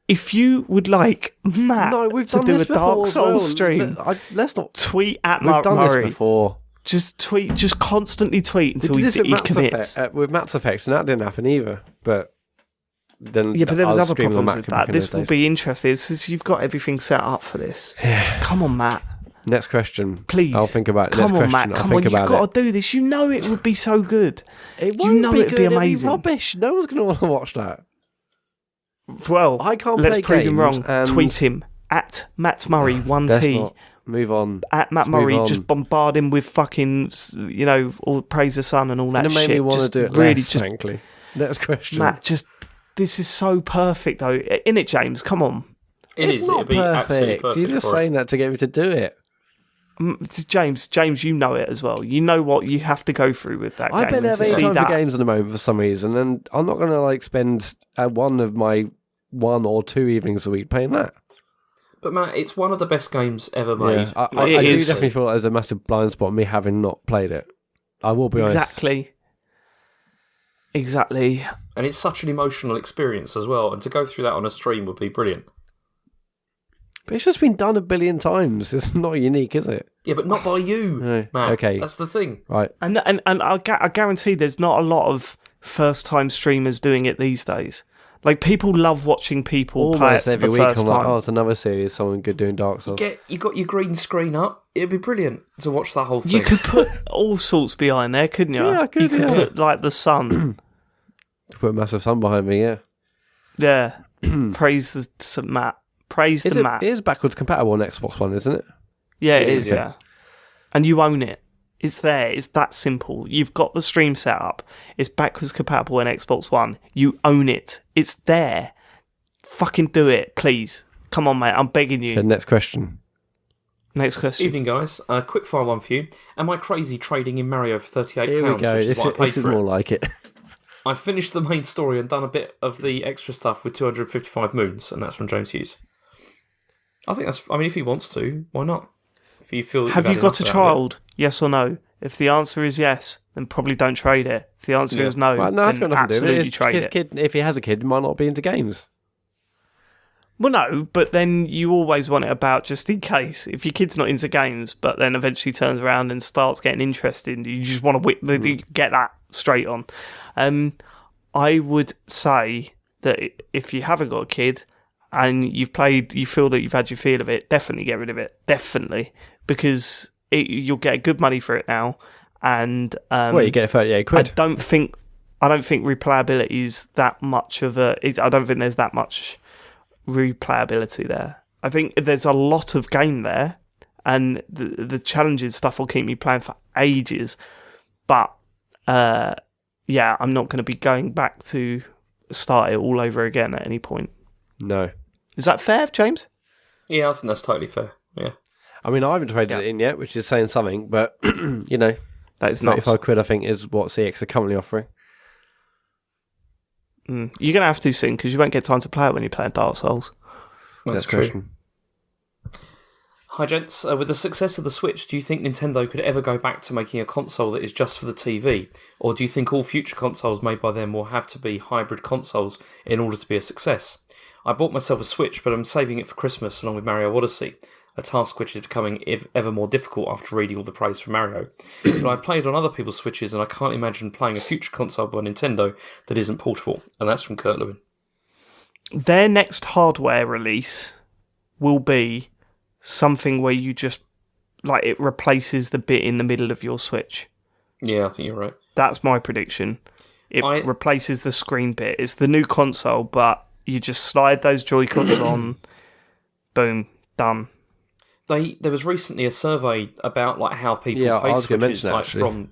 If you would like Matt to do a Dark Souls stream, let's not tweet at We've Mark done Murray. this before. Just constantly tweet until We he did this with commits. with Matt's Effect, and that didn't happen either. But then Yeah, but there was I other streaming on problems with Mac that. in This those will days. be interesting. Since you've got everything set up for this. Come on, Matt. Next question. Please. I'll think about it. Come Next on, Matt. question. Come I'll on. think You've about got to do this. You know it would be so good. It won't know be it'd good. be It'll amazing. rubbish. No one's going to want to watch that. Well, I can't let's play prove him games wrong. and- Tweet him at Matt Murray, one Let's T. not move on. At Matt Let's move Murray, on. just bombard him with fucking, all praise the sun and all that And it made shit. me want to Just do it really, less, just frankly. Next question. Matt, this is so perfect though. In it, James. Come on, It's not It'd be absolutely perfect. You're just for saying that to get me to do it. James. You know it as well. You know what you have to go through with that I game. barely and have to any see time that, for games at the moment for some reason, and I'm not going to spend one of my 1 or 2 evenings a week playing that. But Matt, it's one of the best games ever made. I It do is. definitely feel there's a massive blind spot me having not played it. I will be honest. Exactly. And it's such an emotional experience as well. And to go through that on a stream would be brilliant. But it's just been done a billion times. It's not unique, is it? Yeah, but not by you, No. Matt. Okay. That's the thing. Right. And I guarantee there's not a lot of first-time streamers doing it these days. Like, people love watching people play it Almost for every the week I'm first like, time. oh, it's another series, someone good doing Dark Souls. You got your green screen up. It'd be brilliant to watch that whole thing. You could put all sorts behind there, couldn't you? Yeah, I could, You could yeah. put, like, the sun. Put a massive sun behind me, yeah. Yeah. Praise the Matt. Praise the Matt. It is backwards compatible on Xbox One, isn't it? Yeah, it It is, is, yeah. And you own it. It's there. It's that simple. You've got the stream set up. It's backwards compatible in Xbox One. You own it. It's there. Fucking do it, please. Come on, mate. I'm begging you. The next question. Next question. Evening, guys. Quick fire one for you. Am I crazy trading in Mario for £38, Here we go. which is This what I paid is for more it? like it. I finished the main story and done a bit of the extra stuff with 255 moons, and that's from James Hughes. I think that's... I mean, if he wants to, why not? If you feel that Have you've you had got a enough out of it. child? Yes or no? If the answer is yes, then probably don't trade it. If the answer is no, Well, no, that's got then nothing to do with absolutely it. trade His it. kid, if he has a kid, he might not be into games. Well, no, but then you always want it about just in case. If your kid's not into games, but then eventually turns around and starts getting interested, you just want to get that straight on. I would say that if you haven't got a kid and you feel that you've had your feel of it, definitely get rid of it. Definitely. Because you'll get good money for it now. And well, you get it for £38. I don't think replayability is that much of a... I don't think there's that much replayability there. I think there's a lot of game there, and the challenges stuff will keep me playing for ages. But I'm not going to be going back to start it all over again at any point. No. Is that fair, James? Yeah, I think that's totally fair. Yeah. I mean, I haven't traded it in yet, which is saying something, but that is £35, I think, is what CX are currently offering. You're going to have to soon, because you won't get time to play it when you're playing Dark Souls. That's true. Hi, gents. With the success of the Switch, do you think Nintendo could ever go back to making a console that is just for the TV? Or do you think all future consoles made by them will have to be hybrid consoles in order to be a success? I bought myself a Switch, but I'm saving it for Christmas along with Mario Odyssey, a task which is becoming ever more difficult after reading all the praise for Mario. But I played on other people's Switches, and I can't imagine playing a future console by Nintendo that isn't portable. And that's from Kurt Lewin. Their next hardware release will be something where you just, it replaces the bit in the middle of your Switch. Yeah, I think you're right. That's my prediction. It replaces the screen bit. It's the new console, but you just slide those Joy-Cons on, boom, done. There was recently a survey about how people play Switches, and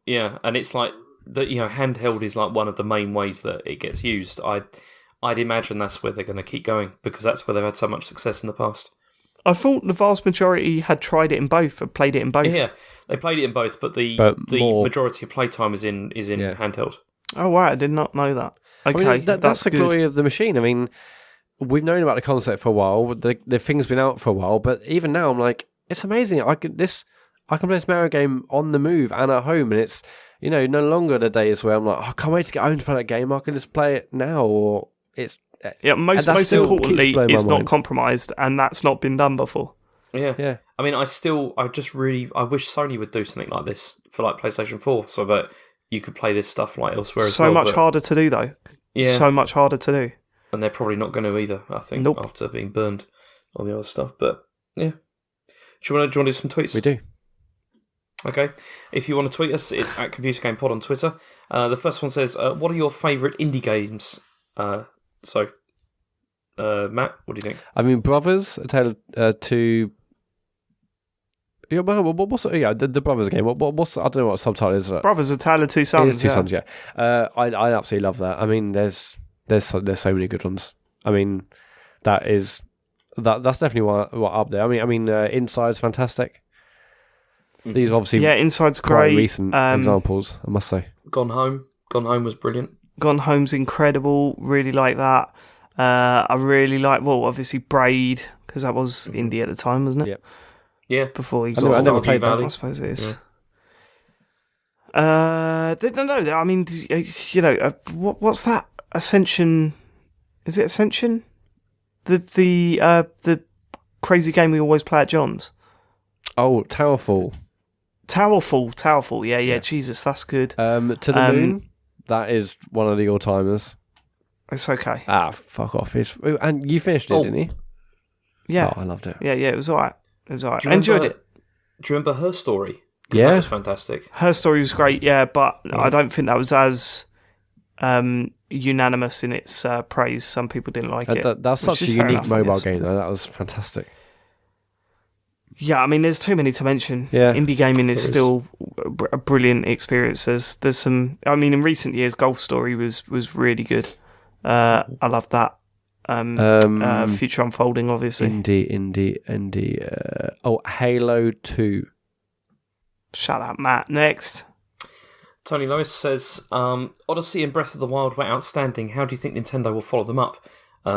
it's handheld is one of the main ways that it gets used. I'd imagine that's where they're going to keep going, because that's where they've had so much success in the past. I thought the vast majority had tried it in both, had played it in both. Yeah, they played it in both, but the majority of playtime is in handheld. Oh wow, I did not know that. Okay, I mean, that's the glory of the machine. I mean, we've known about the concept for a while. The thing's been out for a while, but even now, I'm like, it's amazing. I can play this Mario game on the move and at home, and it's no longer the days where I'm like, I can't wait to get home to play that game. I can just play it now, or it's most importantly, it's not compromised, and that's not been done before. Yeah. I mean, I wish Sony would do something like this for PlayStation 4, so that you could play this stuff elsewhere as well. So much harder to do, though. Yeah. So much harder to do. And they're probably not going to either, I think, after being burned on the other stuff. But, yeah. Do you want to do some tweets? We do. Okay. If you want to tweet us, it's at ComputerGamePod on Twitter. The first one says, what are your favourite indie games? Matt, what do you think? I mean, Brothers, A Tale to... the Brothers game. What's I don't know what the subtitle is. Brothers, A Tale of Two Sons. Two Sons, yeah. I absolutely love that. I mean, there's so many good ones. I mean, that's definitely what up there. I mean, Inside's fantastic. These obviously Inside's great. Recent examples, I must say. Gone Home was brilliant. Gone Home's incredible. Really like that. I really like obviously Braid, because that was indie at the time, wasn't it? Yep. Yeah. Before he I never played that. I suppose it is. Yeah. No. I mean, what's that? Ascension? Is it Ascension? The crazy game we always play at John's. Oh, Towerfall. Towerfall. Yeah. Jesus, that's good. To the Moon. That is one of the all-timers. It's okay. Fuck off. And you finished it, didn't you? Yeah. Oh, I loved it. Yeah, it was alright. I enjoyed it. Do you remember Her Story? Yeah. That was fantastic. Her Story was great, yeah, but I don't think that was as unanimous in its praise. Some people didn't like it. That's such a unique mobile game, though. That was fantastic. Yeah, I mean, there's too many to mention. Yeah. Indie gaming is still a brilliant experience. There's some... I mean, in recent years, Golf Story was really good. I love that. Future Unfolding, obviously. Indie. Halo 2. Shut up, Matt. Next. Tony Lois says, Odyssey and Breath of the Wild were outstanding. How do you think Nintendo will follow them up?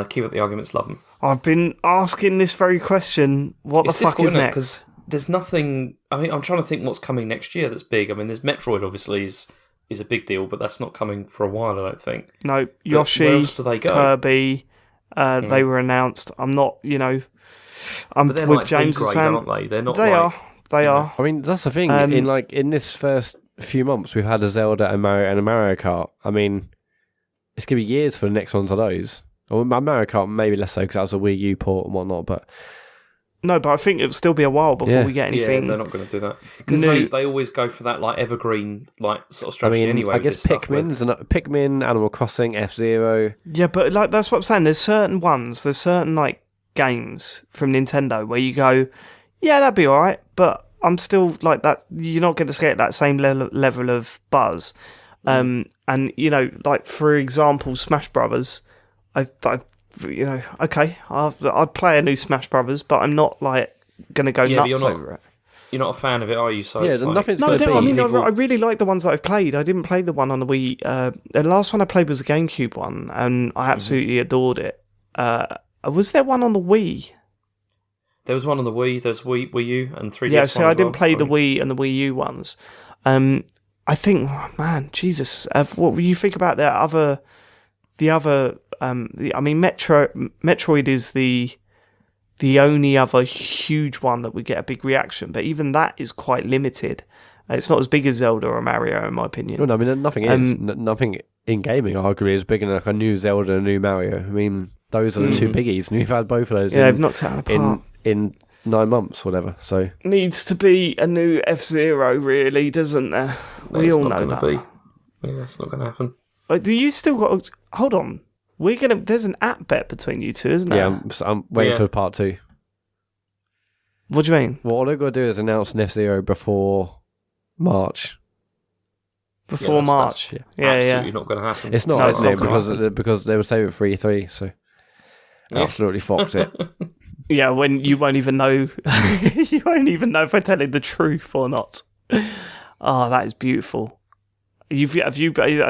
Keep up the arguments, love them. I've been asking this very question. What the fuck is next? Because there's nothing... I mean, I'm trying to think what's coming next year that's big. I mean, there's Metroid, obviously, is a big deal, but that's not coming for a while, I don't think. No, Yoshi, where else do they go? Kirby, They were announced. I'm not, I'm But they're with like James B-grade, saying aren't they? They're not. they like, are. They are. I mean, that's the thing. In this first few months, we've had a Zelda and a Mario Kart. I mean, it's gonna be years for the next ones of those. Or Mario Kart maybe less so because that was a Wii U port and whatnot. But No, but I think it'll still be a while before we get Yeah, anything. they're not going to do that because new. they always go for that like evergreen like sort of I strategy mean, anyway. I with guess this stuff, Pikmin, Animal Crossing, F-Zero. Yeah, but like that's what I'm saying. There's certain like games from Nintendo where you go, yeah, that'd be all right, but I'm still like that. You're not going to get that same level of buzz. And like for example, Smash Brothers. Okay, I'd play a new Smash Brothers, but I'm not like going to go nuts over it. You're not a fan of it, are you? So Yeah, it's like, nothing's No, going to be. I mean, I really like the ones that I've played. I didn't play the one on the Wii. The last one I played was the GameCube one, and I absolutely adored it. Was there one on the Wii? there was one on the Wii. There's Wii U and 3DS. Yeah, so one I as didn't well. play the Wii and the Wii U ones. I think, man, Jesus, what you think about the other? Metroid is the only other huge one that would get a big reaction, but even that is quite limited. It's not as big as Zelda or Mario, in my opinion. Well, no, I mean, nothing in gaming, arguably, is bigger than like a new Zelda and a new Mario. I mean, those are the two biggies, and we've had both of those. Yeah, they've knocked it out apart. In 9 months, whatever. So Needs to be a new F-Zero, really, doesn't there? No, We it's all not know gonna that. Be. Yeah, it's not going to happen. Do you still got? Hold on, there's an app bet between you two, isn't there? yeah, I'm waiting for part 2. What do you mean? What they've got to do is announce an F-Zero before March. Before March? that's Absolutely not going to happen. It's not No, it's happening not because they were saving it for E3, so absolutely fucked it. Yeah, when you won't even know, you won't even know if I'm telling the truth or not. Oh, that is beautiful. Has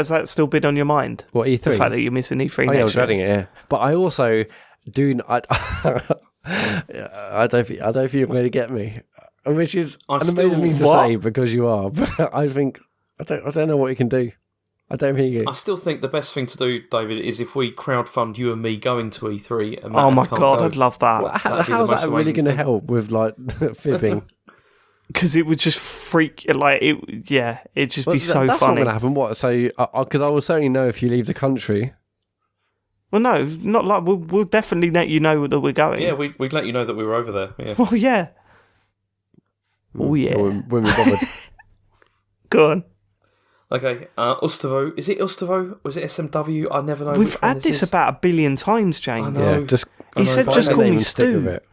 that still been on your mind? What, E3? The fact that you're missing E3 Oh, yeah, I next was year. dreading it, yeah. But I also do. I don't think you're going to get me, which is an amazing thing to say because you are. But I think I don't know what you can do. I don't think you. I still think the best thing to do, David, is if we crowdfund you and me going to E3. And Oh Matt my can't god, go. I'd love that. Well, That'd be how's the that most really amazing going to thing. help with like fibbing? Because it would just freak, like, it. Yeah, it'd just be so that's funny. not going to happen. What? So, because I will certainly know if you leave the country. Well, no, not like, we'll definitely let you know that we're going. Yeah, we'd let you know that we were over there. Yeah. Oh, yeah. Oh, yeah. When we bothered. Go on. Okay, Ustavo. Is it Ustavo? Or is it SMW? I never know. We've which one had this is. about 1 billion times, James. I know. Yeah, just. He said find just a call name me and stick with Stu. it.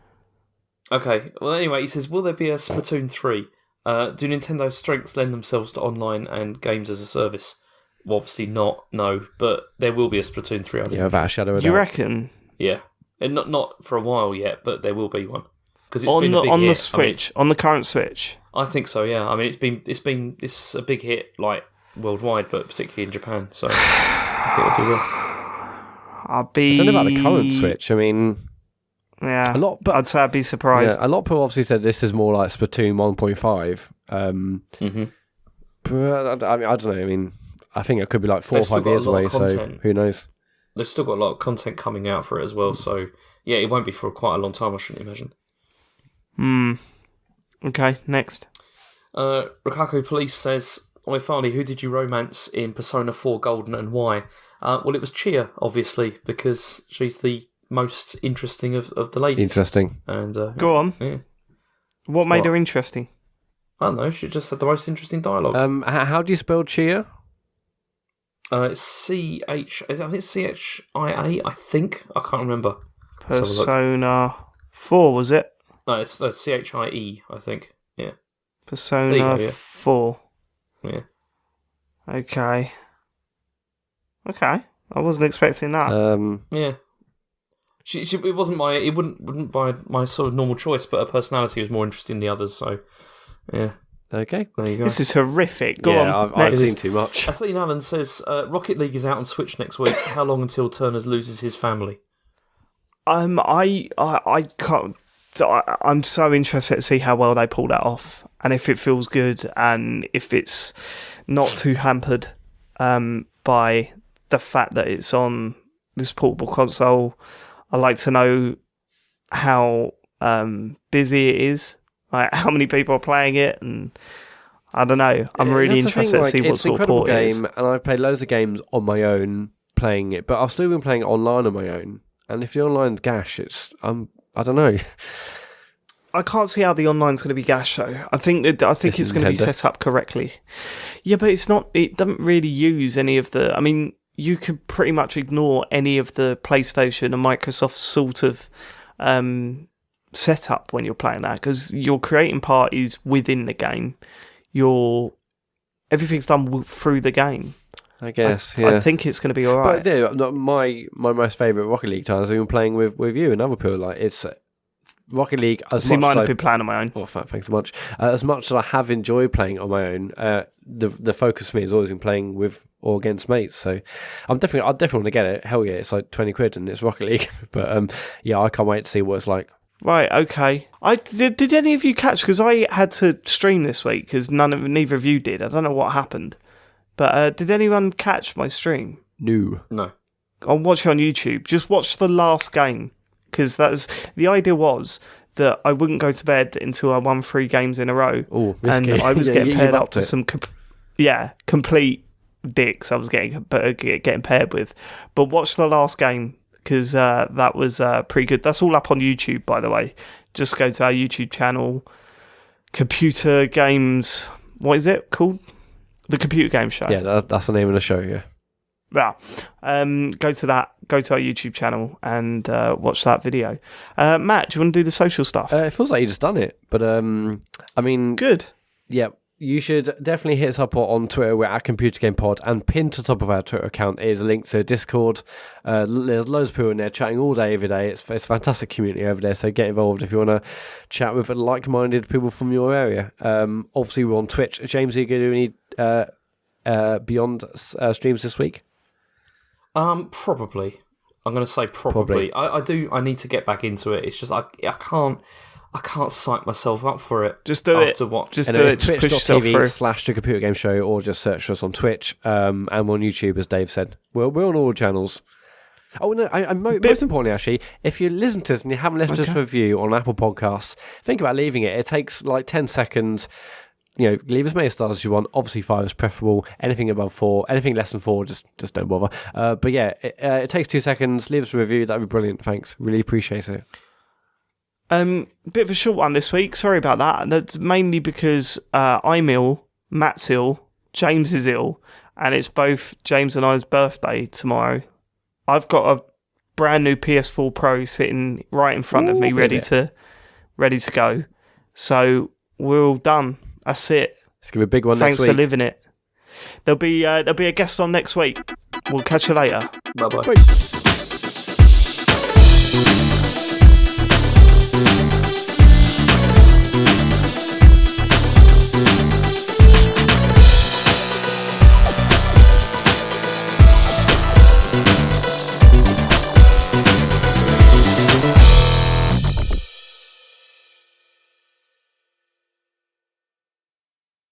Okay, well, anyway, he says, will there be a Splatoon 3? Do Nintendo's strengths lend themselves to online and games as a service? Well, obviously not, no, but there will be a Splatoon 3. Yeah, without a shadow of a You doubt. reckon? Yeah, and not for a while yet, but there will be one because it's On been a big the hit. Switch, on the current Switch. I think so. Yeah, I mean, it's a big hit like worldwide, but particularly in Japan. So I think it'll do well. I'll be. I don't know about the current Switch. I mean, Yeah, a lot, but I'd say I'd be surprised. yeah, a lot of people obviously said this is more like Splatoon 1.5. But I mean, I don't know. I mean, I think it could be like 4 or They've still 5 got years a lot away. of So content. who knows? They've still got a lot of content coming out for it as well. So yeah, it won't be for quite a long time. I shouldn't imagine. Okay, next. Rikaku Police says, "Oi Farley, who did you romance in Persona 4 Golden and why?" Well, it was Chia, obviously, because she's the most interesting of the ladies. Interesting. And Go on. Yeah. What made What? her interesting? I don't know. She just had the most interesting dialogue. How do you spell Chia? It's CH. I think it's CHIA. I think I can't remember. Let's have a look. Persona 4, was it? No, it's CHIE. I think. Yeah. Persona There you go, yeah. 4. Yeah. Okay. I wasn't expecting that. Yeah. She it wasn't my. It wouldn't by my sort of normal choice, but her personality was more interesting than the others. So, yeah. Okay. There you go. This is horrific. Go yeah, on. I've next. seen too much. Athene Allen says Rocket League is out on Switch next week. How long until Turners loses his family? I can't. I'm so interested to see how well they pull that off, and if it feels good, and if it's not too hampered by the fact that it's on this portable console. I like to know how busy it is, like how many people are playing it, and I don't know. I'm really interested to see what sort of port it is. And I've played loads of games on my own playing it, but I've still been playing it online on my own. And if the online's gash, I don't know. I can't see how the online's going to be gash though. I think it's going to be set up correctly. Yeah, but it's not. It doesn't really use any of the. I mean, you could pretty much ignore any of the PlayStation and Microsoft sort of setup when you're playing that, because you're creating parties within the game. Everything's done through the game. I guess, I think it's going to be all right. But yeah, my most favourite Rocket League times I've been playing with you and other people. Like, it's Rocket League. I've been playing on my own. Oh, thanks so much. As much as I have enjoyed playing on my own, the focus for me has always been playing with or against mates. So I definitely want to get it. Hell yeah, it's like £20 and it's Rocket League. But yeah, I can't wait to see what it's like. Right, okay. Did any of you catch? Because I had to stream this week because neither of you did. I don't know what happened, but did anyone catch my stream? No. I'll watch it on YouTube. Just watch the last game, because the idea was that I wouldn't go to bed until I won 3 games in a row. Oh, risky. And I was getting paired up with some complete dicks. I was getting paired with, but watch the last game, because that was pretty good. That's all up on YouTube, by the way. Just go to our YouTube channel, Computer Games. What is it called? The Computer Games Show. Yeah, that's the name of the show. Yeah. Yeah. Go to that. Go to our YouTube channel and watch that video. Matt, do you want to do the social stuff? It feels like you just done it, but I mean, good. Yeah. You should definitely hit us up on Twitter. We're at Computer Game Pod, and pinned to the top of our Twitter account is a link to Discord. There's loads of people in there chatting all day, every day. It's a fantastic community over there, so get involved if you want to chat with like-minded people from your area. Obviously, we're on Twitch. James, are you going to do any Beyond streams this week? Probably. I'm going to say probably. I need to get back into it. It's just I can't psych myself up for it. Just do it. Just do it. Just push yourself through. /The Computer Game Show, or just search for us on Twitch and we're on YouTube, as Dave said. We're on all channels. Oh no! Most importantly, actually, if you listen to us and you haven't left us a review on Apple Podcasts, think about leaving it. It takes like 10 seconds. You know, leave as many stars as you want. Obviously, 5 is preferable. Anything above 4, anything less than 4, just don't bother. But yeah, it takes 2 seconds. Leave us a review. That'd be brilliant. Thanks. Really appreciate it. Bit of a short one this week. Sorry about that. That's mainly because I'm ill, Matt's ill, James is ill, and it's both James and I's birthday tomorrow. I've got a brand new PS4 Pro sitting right in front of me, ready to go. So we're all done. That's it. It's gonna be a big one Thanks next week. for living it. There'll be a guest on next week. We'll catch you later. Bye-bye. Bye.